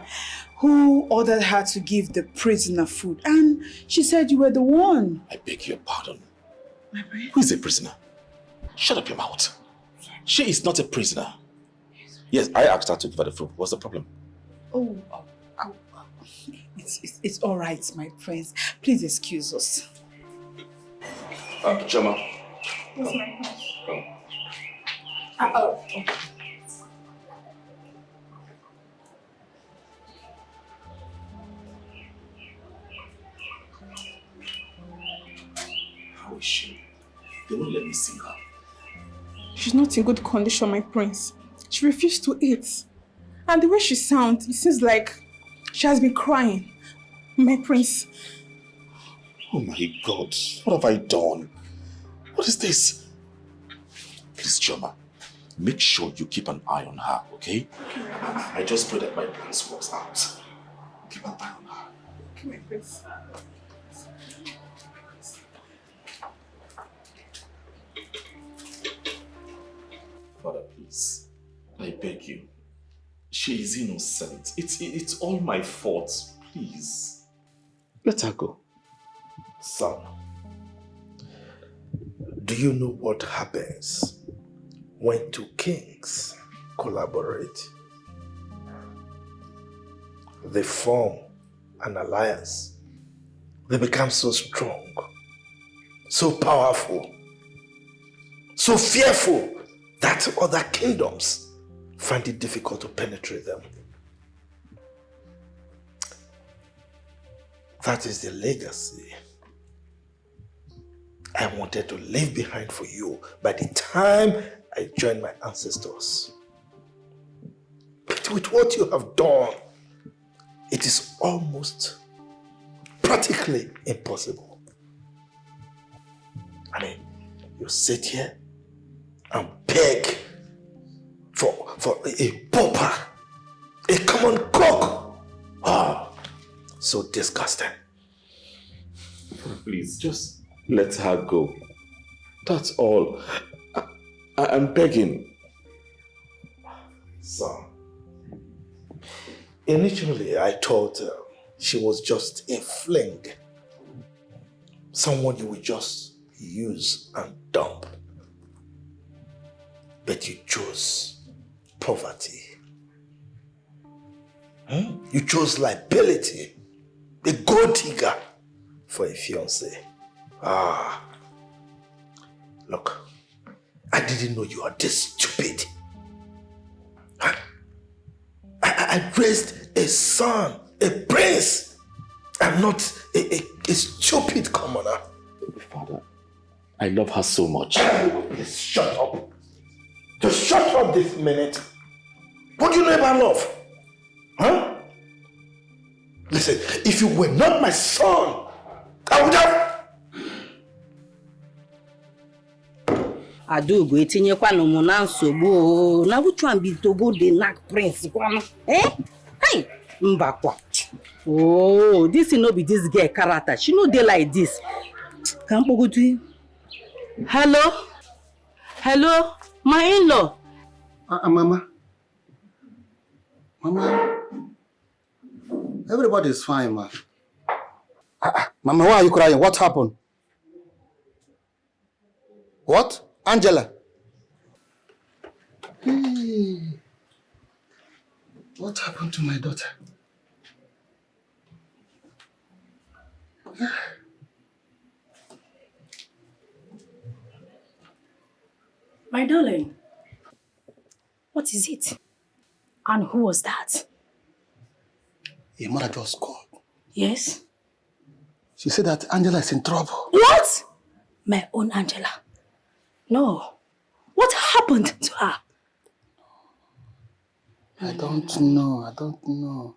who ordered her to give the prisoner food. And she said you were the one. I beg your pardon. Who is a prisoner? Shut up your mouth. She is not a prisoner. Yes, I asked her to give her the food. What's the problem? Oh. It's all right, my prince. Please excuse us. Chama. Yes, my prince. Come. How is she? They won't let me see her. She's not in good condition, my prince. She refused to eat. And the way she sounds, it seems like she has been crying. My prince. Oh my God, what have I done? What is this? Please, Choma, make sure you keep an eye on her, okay? I just pray that my plans works out. Keep an eye on her. Okay, my prince. Father, please, I beg you. She is innocent. It's all my fault. Please. Let her go. Son, do you know what happens when two kings collaborate? They form an alliance. They become so strong, so powerful, so fearful that other kingdoms find it difficult to penetrate them. That is the legacy I wanted to leave behind for you by the time I joined my ancestors. with what you have done, it is almost practically impossible. I mean, you sit here and beg for a pauper, a common cook. Oh, so disgusting. Please, just let her go. That's all. I'm begging. Son, initially I thought she was just a fling. Someone you would just use and dump. But you chose poverty. You chose liability. A gold digger for a fiancé. Look, I didn't know you are this stupid. I raised a son, a prince. I'm not a stupid commoner. Father, I love her so much. Just shut up. Just shut up this minute. What do you know about love? Huh? Listen, if you were not my son, I would have... Adugo etinyekwa no mu na nsogbu na which one be to go the knack prince kwano hey mbakwa oh this no be this girl character, she no dey like this. Can go to hello my in-law. Mama, everybody is fine, ma. Mama, why are you crying? What happened? What? Angela? Hey. What happened to my daughter? My darling, what is it? And who was that? Your mother just called. Yes? She said that Angela is in trouble. What? My own Angela? No. What happened to her? I don't know.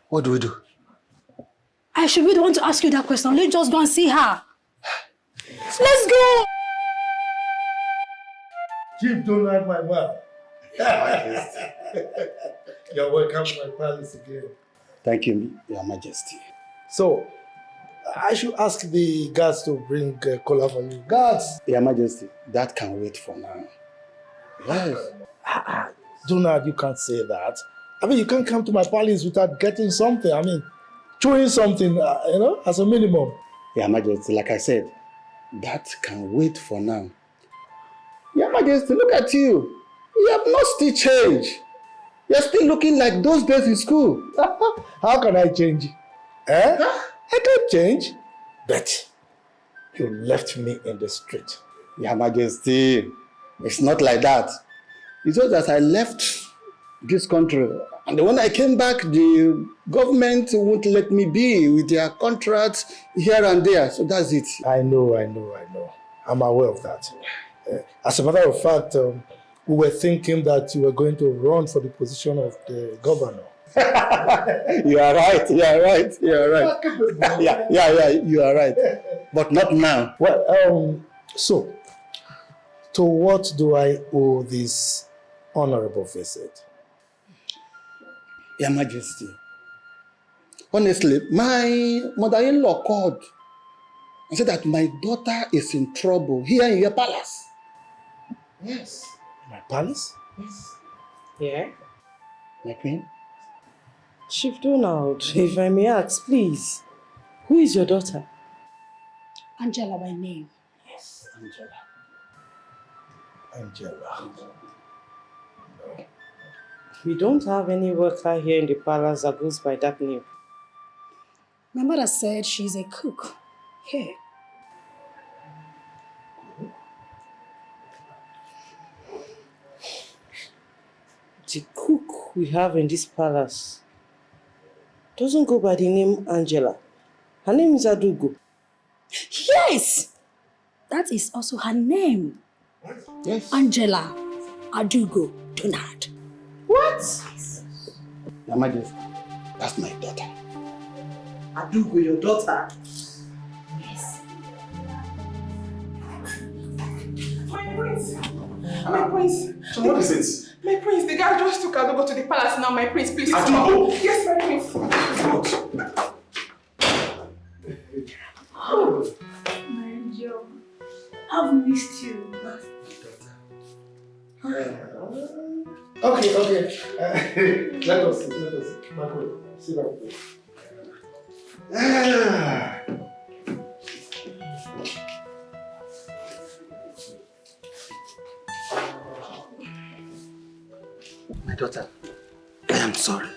What do we do? I should be the one to ask you that question. Let's just go and see her. Let's go! Chief, don't like my mouth. You're welcome to my palace again. Thank you, Your Majesty. So, I should ask the guards to bring cola for you. Guards! Your Majesty, that can wait for now. Yes. Donald, you can't say that. I mean, you can't come to my palace without getting something. I mean, chewing something, as a minimum. Your Majesty, like I said, that can wait for now. Your Majesty, look at you. You have not still changed. You're still looking like those days in school. How can I change? I can't change. But you left me in the street. Your Majesty, it's not like that. It's just that I left this country. And when I came back, the government won't let me be with their contracts here and there. So that's it. I know. I'm aware of that. As a matter of fact, we were thinking that you were going to run for the position of the governor. You are right. Yeah, you are right. But not now. Well, so, to what do I owe this honorable visit? Your Majesty, honestly, my mother-in-law called and said that my daughter is in trouble here in your palace. Yes. My palace? Yes. Yeah? My queen? Chief Donald, if I may ask, please, who is your daughter? Angela by name. Yes, Angela. No. We don't have any worker here in the palace that goes by that name. My mother said she's a cook here. The cook we have in this palace doesn't go by the name Angela. Her name is Adugo. Yes! That is also her name. Yes. Angela Adugo Donald. Your Majesty, that's my daughter. Adugo, your daughter? Yes. My prince! My prince! So what is it? My prince, the guy just took Adugo to the palace now. My prince, please. Adugo? Yes, my prince. What? Oh, my angel. I've missed you. Okay. Let us sit. Marco, sit down, please. My daughter, I am sorry.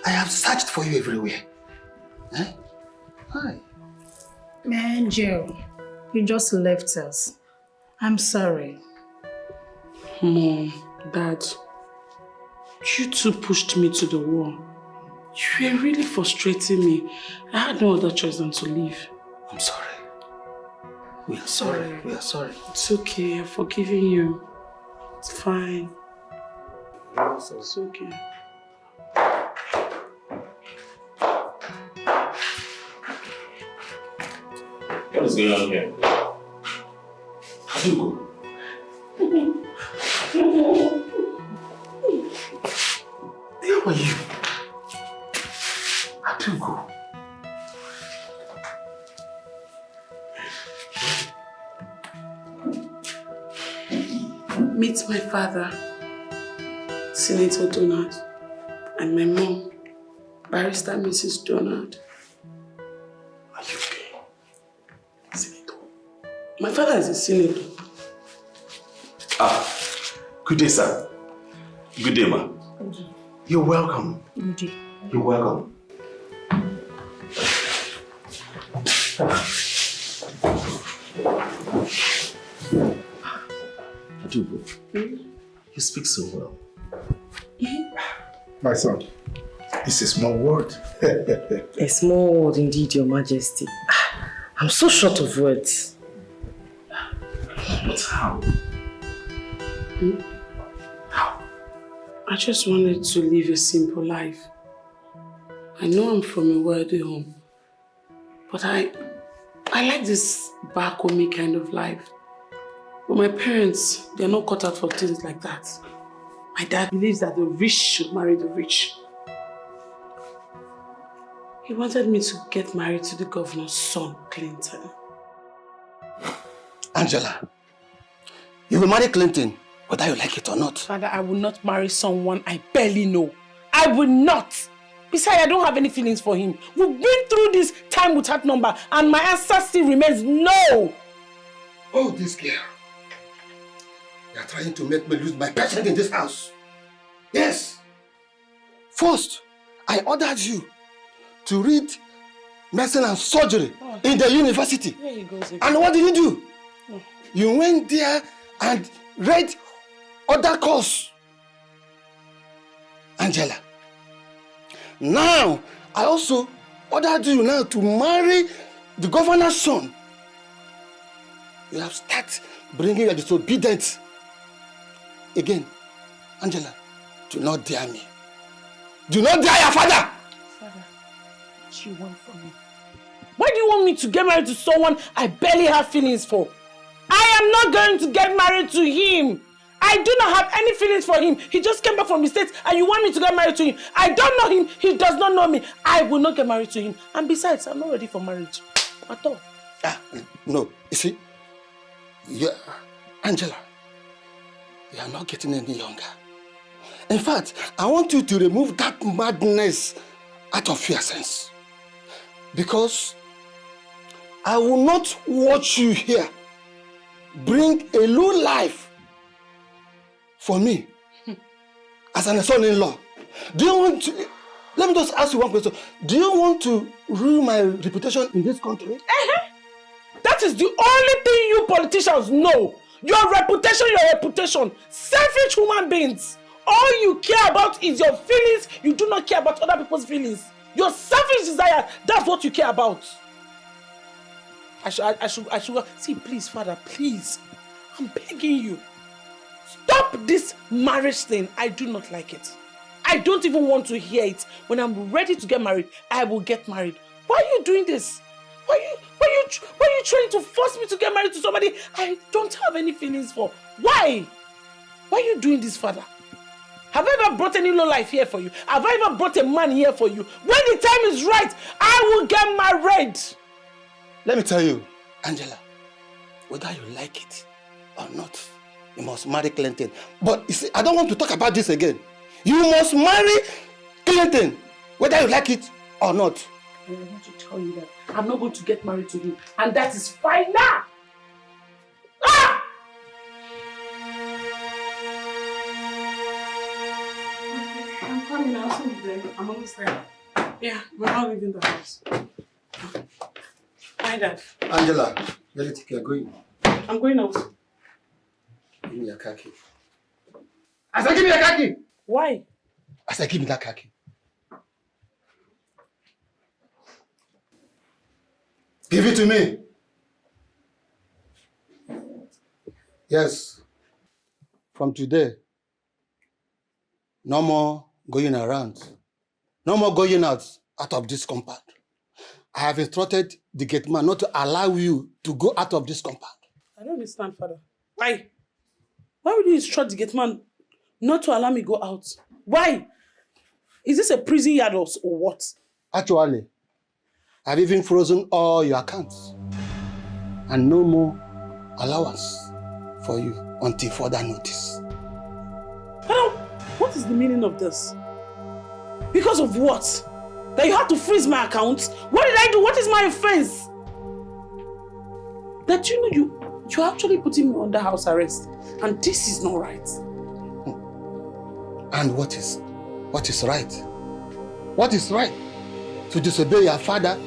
I have searched for you everywhere. Eh? Hi. My angel, you just left us. I'm sorry. Mom, Dad, you two pushed me to the wall. You were really frustrating me. I had no other choice than to leave. I'm sorry. We are sorry. We are sorry. It's okay. I've forgiven you. It's fine. It's okay. What is going on here? Adugo. Where were you? Adugo. Meet my father, Senator Donald, and my mom, Barrister Mrs. Donald. Are you okay? Senator. My father is a senator. Good day, sir. Good day, ma. You're welcome. Indeed. You're welcome. Adugo, you speak so well. My son, it's a small word. A small word indeed, Your Majesty. I'm so short of words. But how? How? I just wanted to live a simple life. I know I'm from a wealthy home, but I like this back home kind of life. But my parents, they're not cut out for things like that. My dad believes that the rich should marry the rich. He wanted me to get married to the governor's son, Clinton. Angela, you will marry Clinton, whether you like it or not. Father, I will not marry someone I barely know. I will not. Besides, I don't have any feelings for him. We've been through this time without number, and my answer still remains no. Oh, this girl. You are trying to make me lose my patience in this house. Yes. First, I ordered you to read medicine and surgery in the university. There he goes again. And what did you do? You went there and read other course. Angela. Now, I also ordered you now to marry the governor's son. You have started bringing your disobedience. Again, Angela, do not dare me. Do not dare your father! Father, what do you want from me? Why do you want me to get married to someone I barely have feelings for? I am not going to get married to him. I do not have any feelings for him. He just came back from the States and you want me to get married to him. I don't know him. He does not know me. I will not get married to him. And besides, I'm not ready for marriage at all. No, you see, Angela, you are not getting any younger. In fact, I want you to remove that madness out of your sense. Because I will not watch you here bring a new life for me as an son-in-law. Do you want to, let me just ask you one question. Do you want to ruin my reputation in this country? That is the only thing you politicians know. Your reputation. Selfish human beings. All you care about is your feelings. You do not care about other people's feelings. Your selfish desire, that's what you care about. I should see, please, Father, please. I'm begging you. Stop this marriage thing. I do not like it. I don't even want to hear it. When I'm ready to get married, I will get married. Why are you doing this? Why are you trying to force me to get married to somebody I don't have any feelings for? Why? Why are you doing this, Father? Have I ever brought any low life here for you? Have I ever brought a man here for you? When the time is right, I will get married. Let me tell you, Angela, whether you like it or not, you must marry Clinton. But you see, I don't want to talk about this again. You must marry Clinton, whether you like it or not. I want to tell you that I'm not going to get married to him. And that is fine now. Ah! I'm coming. I'll soon be there. I'm almost there. Yeah, we're not leaving the house. Hi, Dad. Angela, very thick, you're going. I'm going out. Give me your khaki. I said, give me your khaki! Why? I said, give me that khaki. Give it to me. Yes. From today, no more going around. No more going out of this compound. I have instructed the gate man not to allow you to go out of this compound. I don't understand, Father. Why? Why would you instruct the gate man not to allow me go out? Why? Is this a prison yard or what? Actually, I've even frozen all your accounts. And no more allowance for you until further notice. Father, what is the meaning of this? Because of what? That you had to freeze my account? What did I do? What is my offense? That you're actually putting me under house arrest. And this is not right. And what is right? What is right? To disobey your father?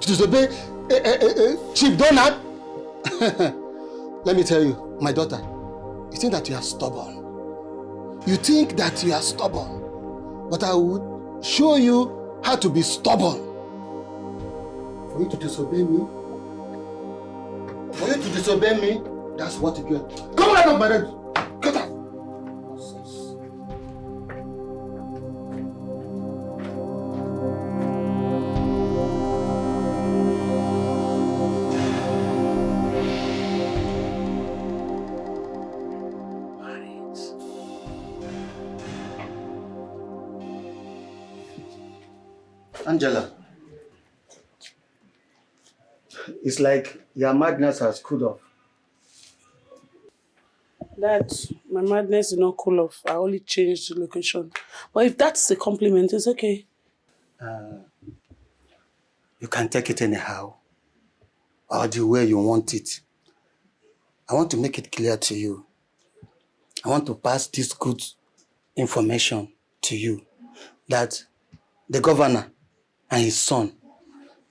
To disobey Chief Donald? Let me tell you, my daughter, you think that you are stubborn. You think that you are stubborn. But I will show you how to be stubborn. For you to disobey me, that's what you get. Come out of my bed! Get out! Angela, it's like your madness has cooled off. Dad, my madness did not cool off. I only changed the location. But if that's a compliment, it's okay. You can take it anyhow, or the way you want it. I want to make it clear to you. I want to pass this good information to you that the governor and his son,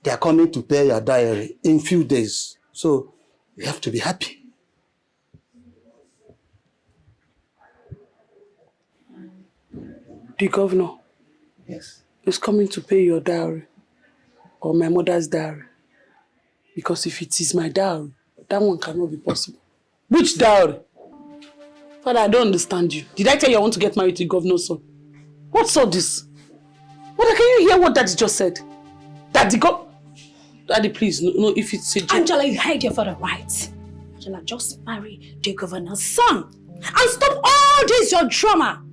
they are coming to pay your diary in few days. So you have to be happy. The governor? Yes. Is coming to pay your dowry or my mother's dowry. Because if it is my dowry, that one cannot be possible. Which dowry? Father, I don't understand you. Did I tell you I want to get married to the governor's son? What's all this? Mother, can you hear what Daddy just said? Daddy, Daddy, please, no, if it's a joke. Angela, you heard your father right. Angela, just marry the governor's son. And stop all this, your drama.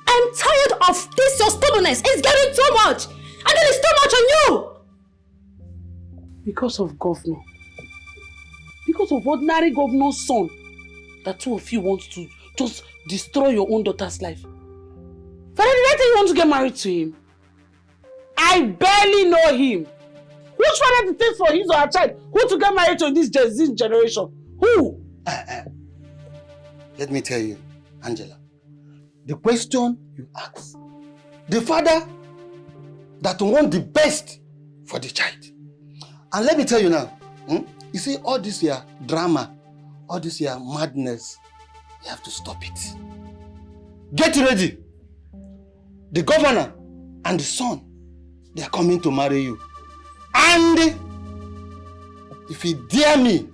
I'm tired of this, your stubbornness. It's getting too much. And then it's too much on you. Because of governor. Because of ordinary governor's son. That two of you want to just destroy your own daughter's life. Father, did I tell you want to get married to him? I barely know him. Which father to take for his or her child? Who to get married to in this generation? Who? Let me tell you, Angela. The question you ask, the father that wants the best for the child. And let me tell you now, you see all this here drama, all this here madness, you have to stop it. Get ready. The governor and the son, they are coming to marry you. And if you dare me,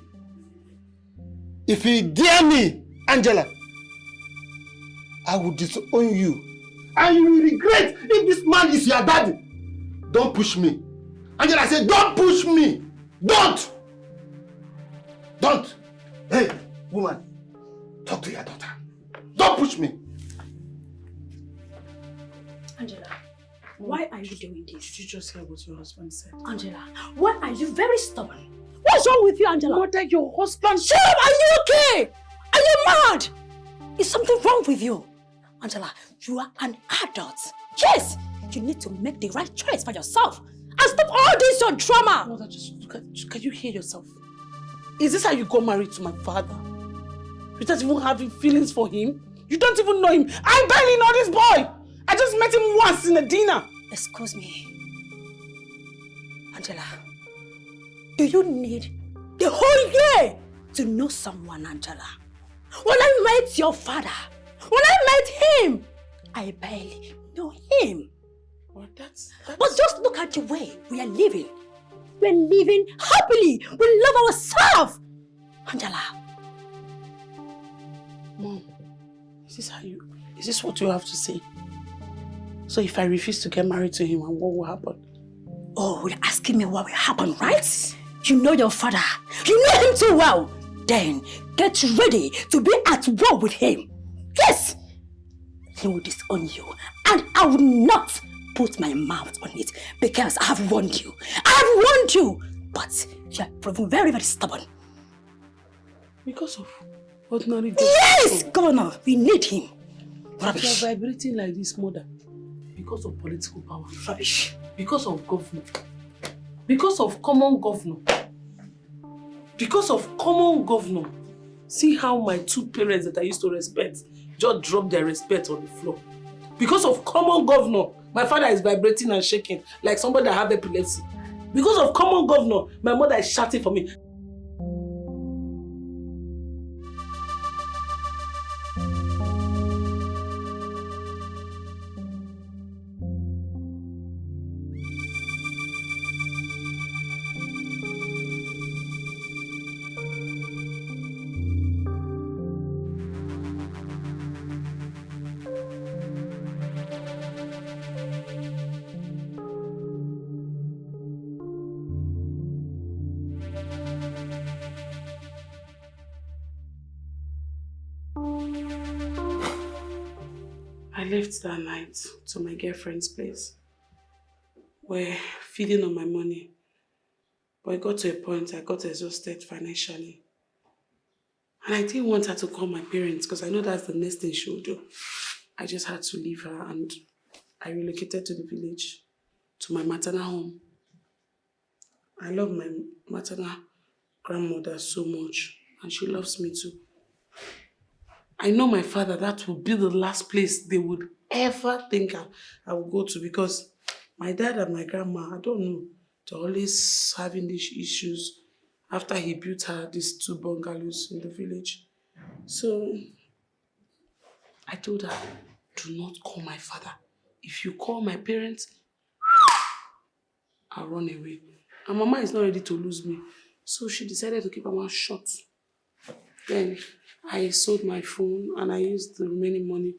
Angela, I will disown you. And you will regret if this man is your daddy. Don't push me. Angela, I said, don't push me. Don't. Don't. Hey, woman, talk to your daughter. Don't push me. Angela, why are you doing this? Did you just hear what your husband said? Angela, why are you very stubborn? What's wrong with you, Angela? Mother, your husband... Shut up! Are you okay? Are you mad? Is something wrong with you? Angela, you are an adult. Yes! You need to make the right choice for yourself. And stop all this your drama! Mother, just look at... Can you hear yourself? Is this how you got married to my father? Without even having feelings for him? You don't even know him. I barely know this boy! I just met him once in a dinner. Excuse me. Angela, do you need the whole year to know someone, Angela? When I met your father, when I met him, I barely know him. Well, that's... But just look at the way we are living. We're living happily. We love ourselves. Angela. Mom, is this what you have to say? So if I refuse to get married to him, what will happen? Oh, you're asking me what will happen, right? You know your father. You know him too well. Then get ready to be at war with him. Yes! He will disown you. And I will not put my mouth on it because I have warned you. I have warned you. But you are proving very, very stubborn. Because of ordinary... Yes, Governor, we need him. Rubbish. You are vibrating like this, mother. Because of political power. Rubbish. Because of governor. Because of common governor. Because of common governor. See how my two parents that I used to respect just dropped their respect on the floor. Because of common governor, my father is vibrating and shaking like somebody that have epilepsy. Because of common governor, my mother is shouting for me. I left that night to my girlfriend's place. We're feeding on my money. But it got to a point I got exhausted financially. And I didn't want her to call my parents because I know that's the next thing she would do. I just had to leave her and I relocated to the village, to my maternal home. I love my maternal grandmother so much and she loves me too. I know my father, that will be the last place they would ever think I would go to because my dad and my grandma, I don't know, they're always having these issues after he built her these 2 bungalows in the village. So I told her, do not call my father. If you call my parents, I'll run away. And Mama is not ready to lose me. So she decided to keep her mouth shut. Then I sold my phone and I used the remaining money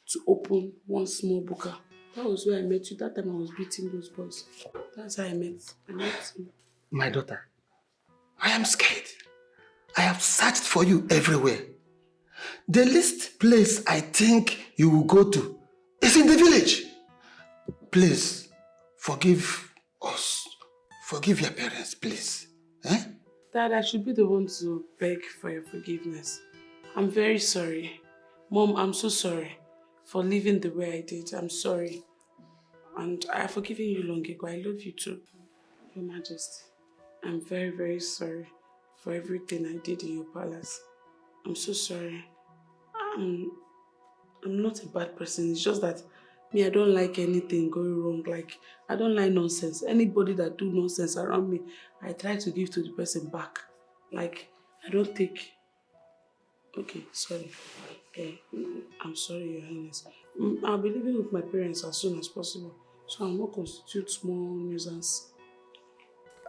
to open one small booker. That was where I met you. That time I was beating those boys. That's how I met him. My daughter, I am scared. I have searched for you everywhere. The least place I think you will go to is in the village. Please, forgive us. Forgive your parents, please. Eh? Dad, I should be the one to beg for your forgiveness. I'm very sorry. Mom, I'm so sorry for living the way I did. I'm sorry. And I have forgiven you long ago. I love you too. Your Majesty, I'm very, very sorry for everything I did in your palace. I'm so sorry. I'm not a bad person. It's just that me, I don't like anything going wrong. Like, I don't like nonsense. Anybody that do nonsense around me, I try to give to the person back. Like, I don't take... Okay, sorry. I'm sorry, Your Highness. I'll be living with my parents as soon as possible, so I'll not constitute small nuisance.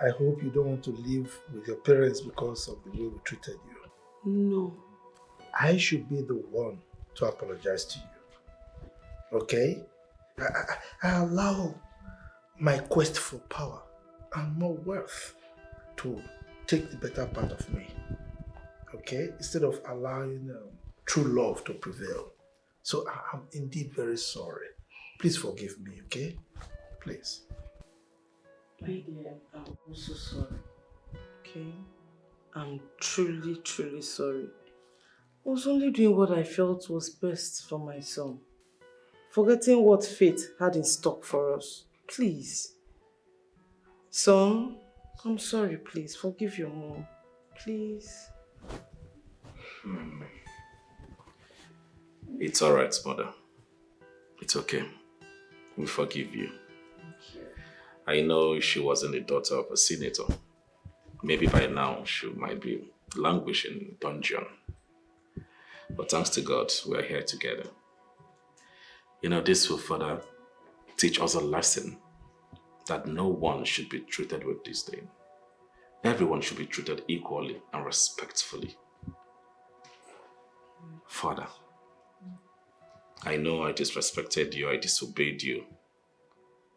I hope you don't want to live with your parents because of the way we treated you. No. I should be the one to apologize to you. okay? I allow my quest for power and more wealth to take the better part of me, okay? Instead of allowing true love to prevail. So I'm indeed very sorry. Please forgive me, okay? Please. My dear, I'm also sorry, okay? I'm truly, truly sorry. I was only doing what I felt was best for my son. Forgetting what fate had in stock for us. Please. Son, I'm sorry, please. Forgive your mom. Please. It's alright, mother. It's okay. We forgive you. Thank you. I know she wasn't the daughter of a senator. Maybe by now she might be languishing in dungeon. But thanks to God, we are here together. You know, this will further teach us a lesson that no one should be treated with disdain. Everyone should be treated equally and respectfully. Father, I know I disrespected you, I disobeyed you,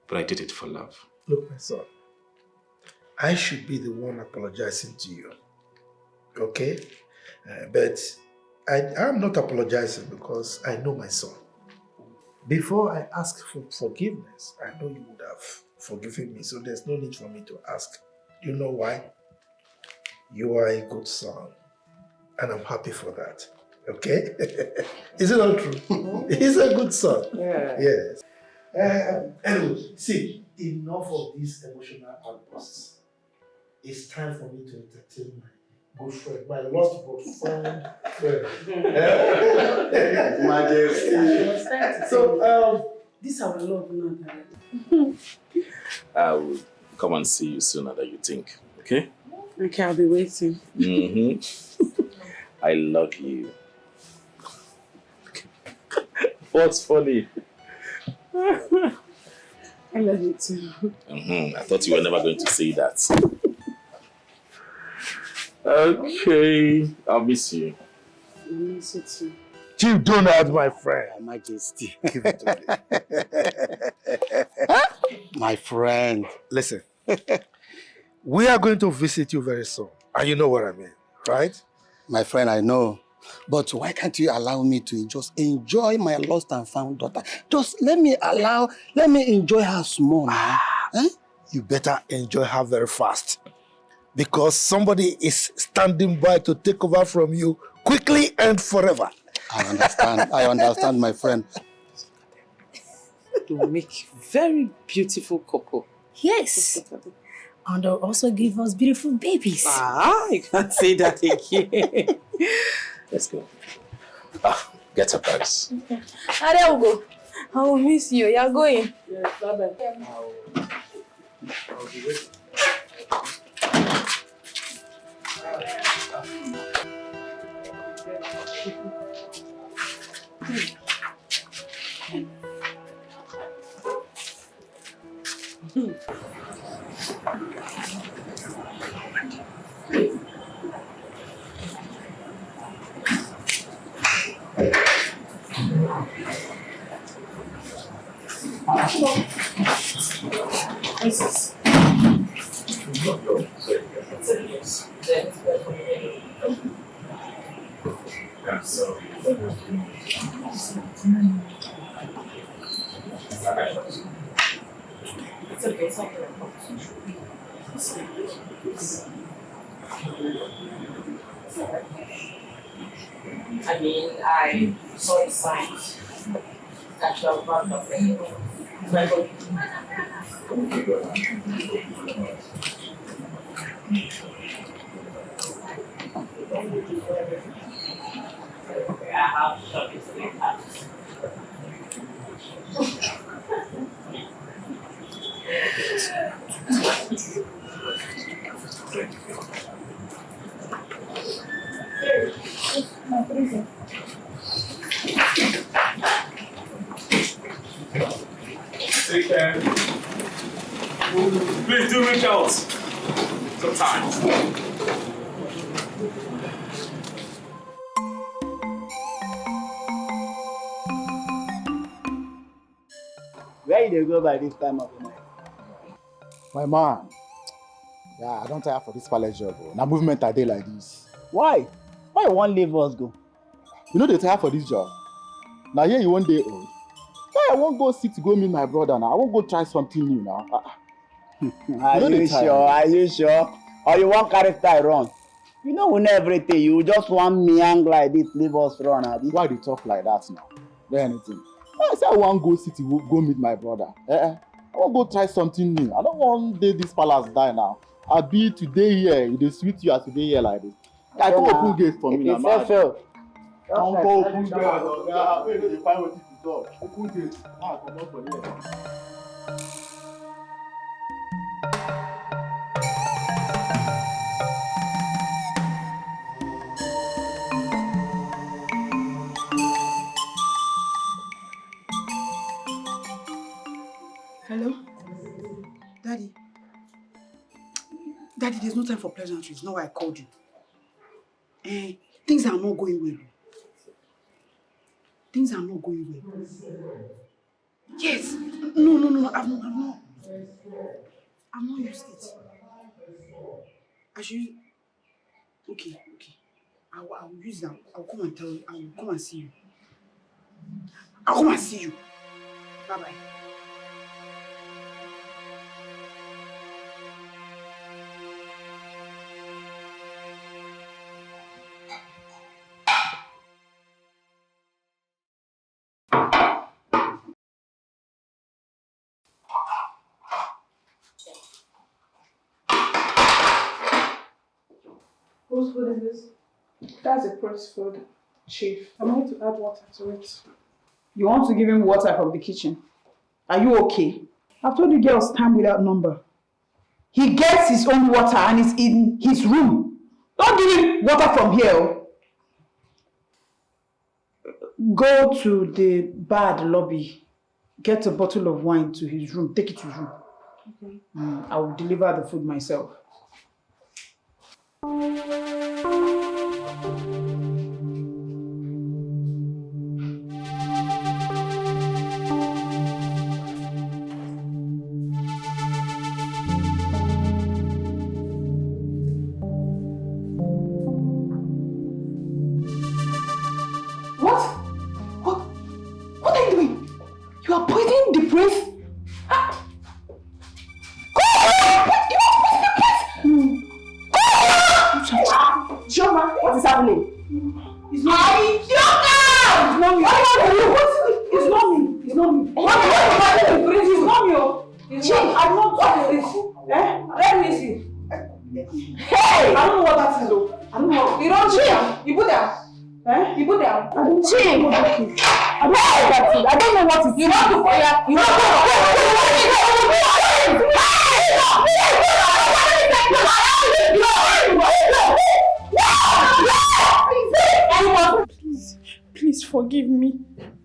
but I did it for love. Look, my son, I should be the one apologizing to you, okay? But I'm not apologizing because I know my son. Before I ask for forgiveness, I know you would have forgiven me, so there's no need for me to ask. You know why? You are a good son, and I'm happy for that, okay? Is it not true? He's a good son. Yeah. Yes. Anyway, see, enough of these emotional outbursts. It's time for me to entertain my good friend, my lost but found friend. Majesty. So, This our love now. I will come and see you sooner than you think, okay? Okay, I'll be waiting. I love you. What's funny? I love you too. I thought you were never going to say that. Okay, I'll miss you. I miss you too. Chief Donald, my friend. Your Majesty. Give it to me. My friend. Listen, we are going to visit you very soon. And you know what I mean, right? My friend, I know. But why can't you allow me to just enjoy my lost and found daughter? Just let me enjoy her small now. You better enjoy her very fast. Because somebody is standing by to take over from you quickly and forever. I understand, my friend. To make very beautiful couple. Yes. And they'll also give us beautiful babies. You can't say that again. Let's go. Get up, guys. Okay. I will go. I will miss you. You're going. Yes, bye-bye. I'll be waiting. I mean, I saw the signs that you are part of it. I have shot it to the house. Take care. Please do reach out sometimes. Where you dey go by this time of the night? My man, yeah, I don't tire for this palace job. Now movement a day like this. Why? Why you wan leave us go? You know they tire for this job. Now here you 1 day old. Why I won't go sit to go meet my brother now? I won't go try something new now. Are you sure? Are you sure? Or you wan carry tie run? You know we know everything. You just want me hang like this, leave us run. Abi? Why you talk like that now? There anything? I say I want go city, go meet my brother. I want go try something new. I don't want this palace die now. I be today here. It is sweet you as today here like this. I don't open gate for me now. It's fair. Don't go open gate. Yeah, wait till you find what to do. Open gate. Ah, come on for here. Hello? Daddy? Daddy, there's no time for pleasantries. Not why I called you. Things are not going well. Things are not going well. Yes. No. I've not used it. I should. Okay. I will use them. I'll come and tell you. I will come and see you. I'll come and see you. Bye-bye. Whose food is this? That's a press food, Chief. I'm going to add water to it. You want to give him water from the kitchen? Are you okay? I've told you girls time without number. He gets his own water and it's in his room. Don't give him water from here. Go to the bar at the lobby. Get a bottle of wine to his room. Take it to his room. Okay. I will deliver the food myself. What are you doing? You are poisoning the prince? Joma, what is happening? It's not me. It's not me. It's not me. It's not me. What happened? It's not me. Chief, I'm not talking this. Let me see. Hey! I don't know what that is though. I don't know. You don't Chief. You put down. You put down. Chief. I don't know what that is. I don't know what it is. You want to fire. You want Please forgive me.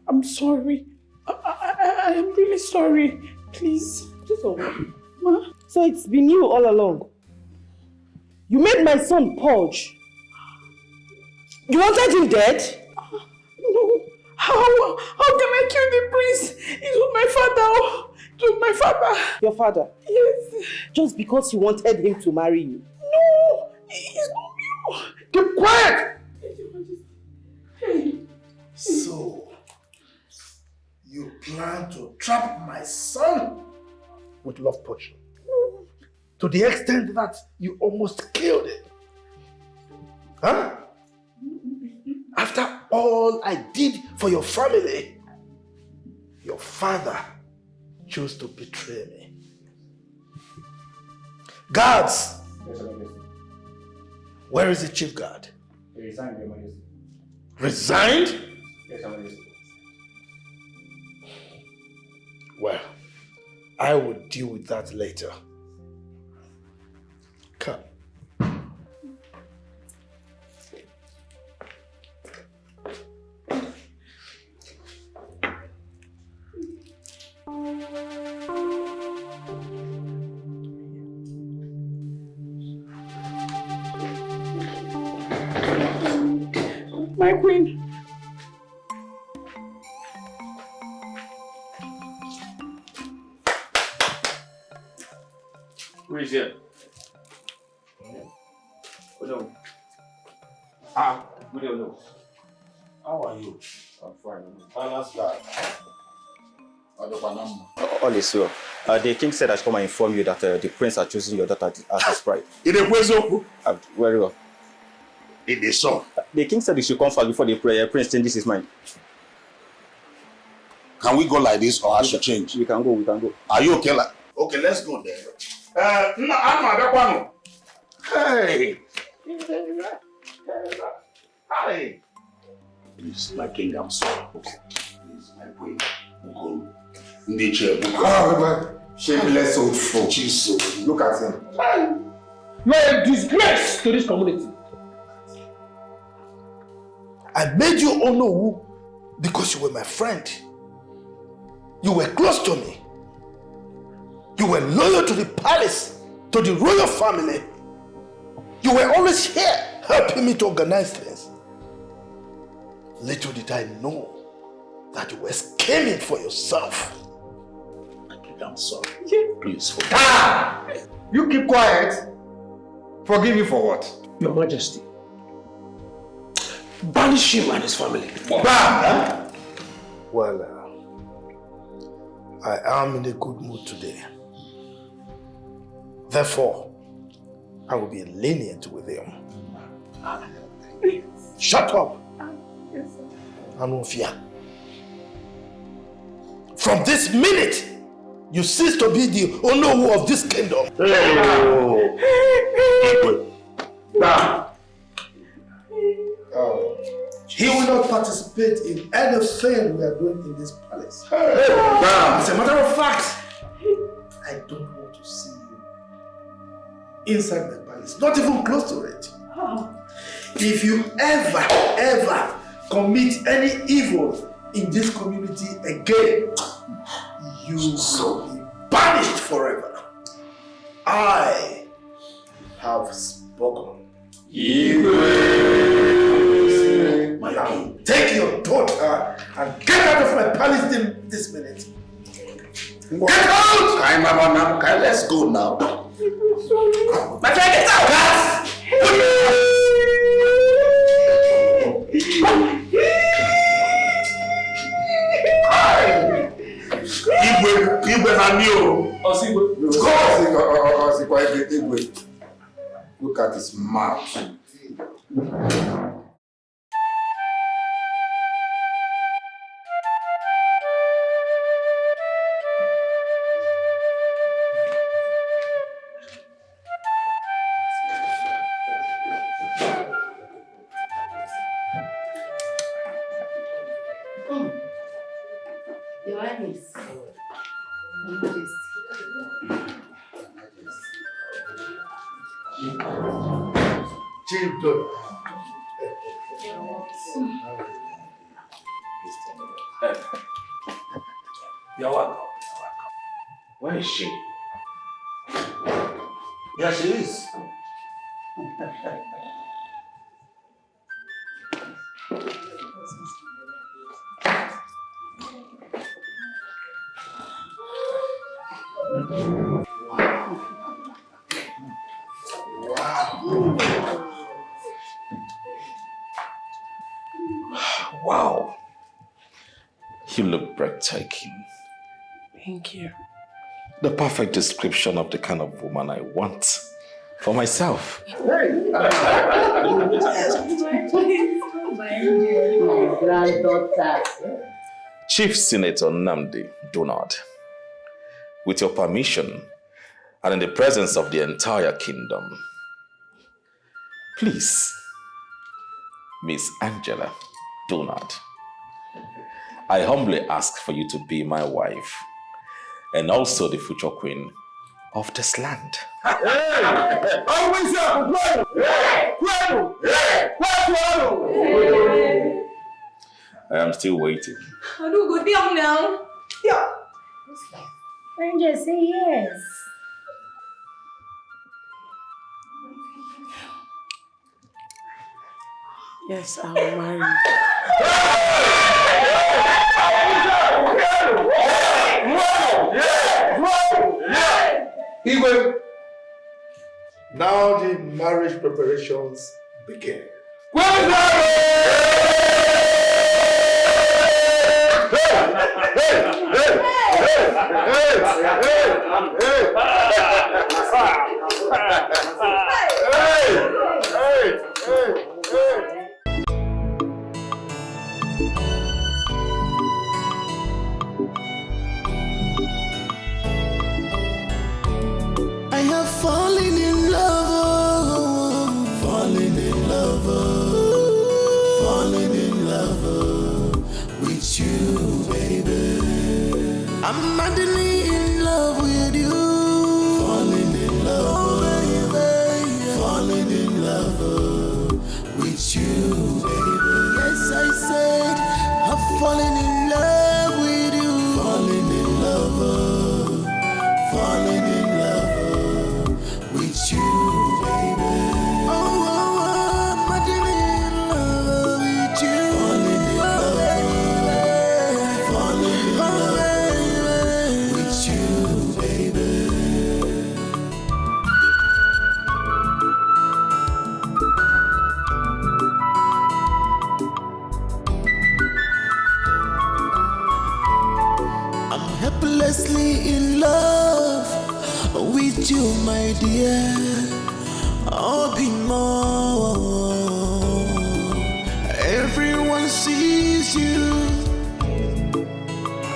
I'm sorry. I am really sorry. Please. Ma, so it's been you all along. You made my son purge. You wanted him dead? No. How can I kill the prince? It was my father. It was my father. Your father? Yes. Just because you wanted him to marry you? No. It's not me. Keep quiet! So, you plan to trap my son with love potion? To the extent that you almost killed him? Huh? After all I did for your family, your father chose to betray me. Guards! Where is the chief guard? He resigned, Your Majesty. Resigned? Yes, Your Majesty. Well, I will deal with that later. Come. My queen. Who is here? Good day. Good day. How are you? I'm fine. Balance guy. All is well. The king said I should come and inform you that the prince are choosing your daughter as his bride. In the question? Very well. In the song? The king said he should come first before the prince changes his mind. Can we go like this or I should change? We can go. Are you okay? Okay, let's go there. Hey! Hi! Please, my king, I'm sorry. Okay. Please, my queen. Shameless old fool. Jesus. Look at him. You are a disgrace to this community. I made you Onowu because you were my friend. You were close to me. You were loyal to the palace, to the royal family. You were always here helping me to organize things. Little did I know that you were scheming for yourself. I'm sorry. Please forgive me. You keep quiet. Forgive you for what? Your Majesty. Banish him and his family. Well, I am in a good mood today. Therefore, I will be lenient with him. Shut up! Anufia. From this minute, you cease to be the Onowu of this kingdom. He will not participate in anything we are doing in this palace. As a matter of fact, I don't want to see you inside my palace, not even close to it. If you ever commit any evil in this community again, you will be banished forever. I have spoken. Take your daughter and get out of my palace this minute. Get out! Let's go now. My friend, get out! Look at his mouth. Your Highness. You're welcome. Where is she? Yeah, she is. Wow. You look breathtaking. Thank you. The perfect description of the kind of woman I want for myself. Granddaughter. Chief Senator Nnamdi Donald, with your permission and in the presence of the entire kingdom, please, Miss Angela Donald, I humbly ask for you to be my wife and also the future queen of this land. I am still waiting. I do go down now. Yeah. Ranger, say yes. Yes, I will marry you. Igwe, Now the marriage preparations begin. I have fallen in love, fallen in love, fallen in love with you, baby. I'm madly in love with you, fallen in love, baby, fallen in love with you, baby. Yes, I said I've fallen in love with you, fallen in love, fallen in love with you, baby. Oh, I'm madly in love with you, fallen in love, fallen in love with you, baby. I'm helplessly in love with you, my dear. I'll be more. Everyone sees you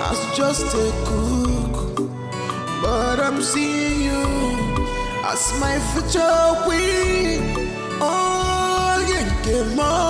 as just a cook, but I'm seeing you as my future queen. Oh, you get more.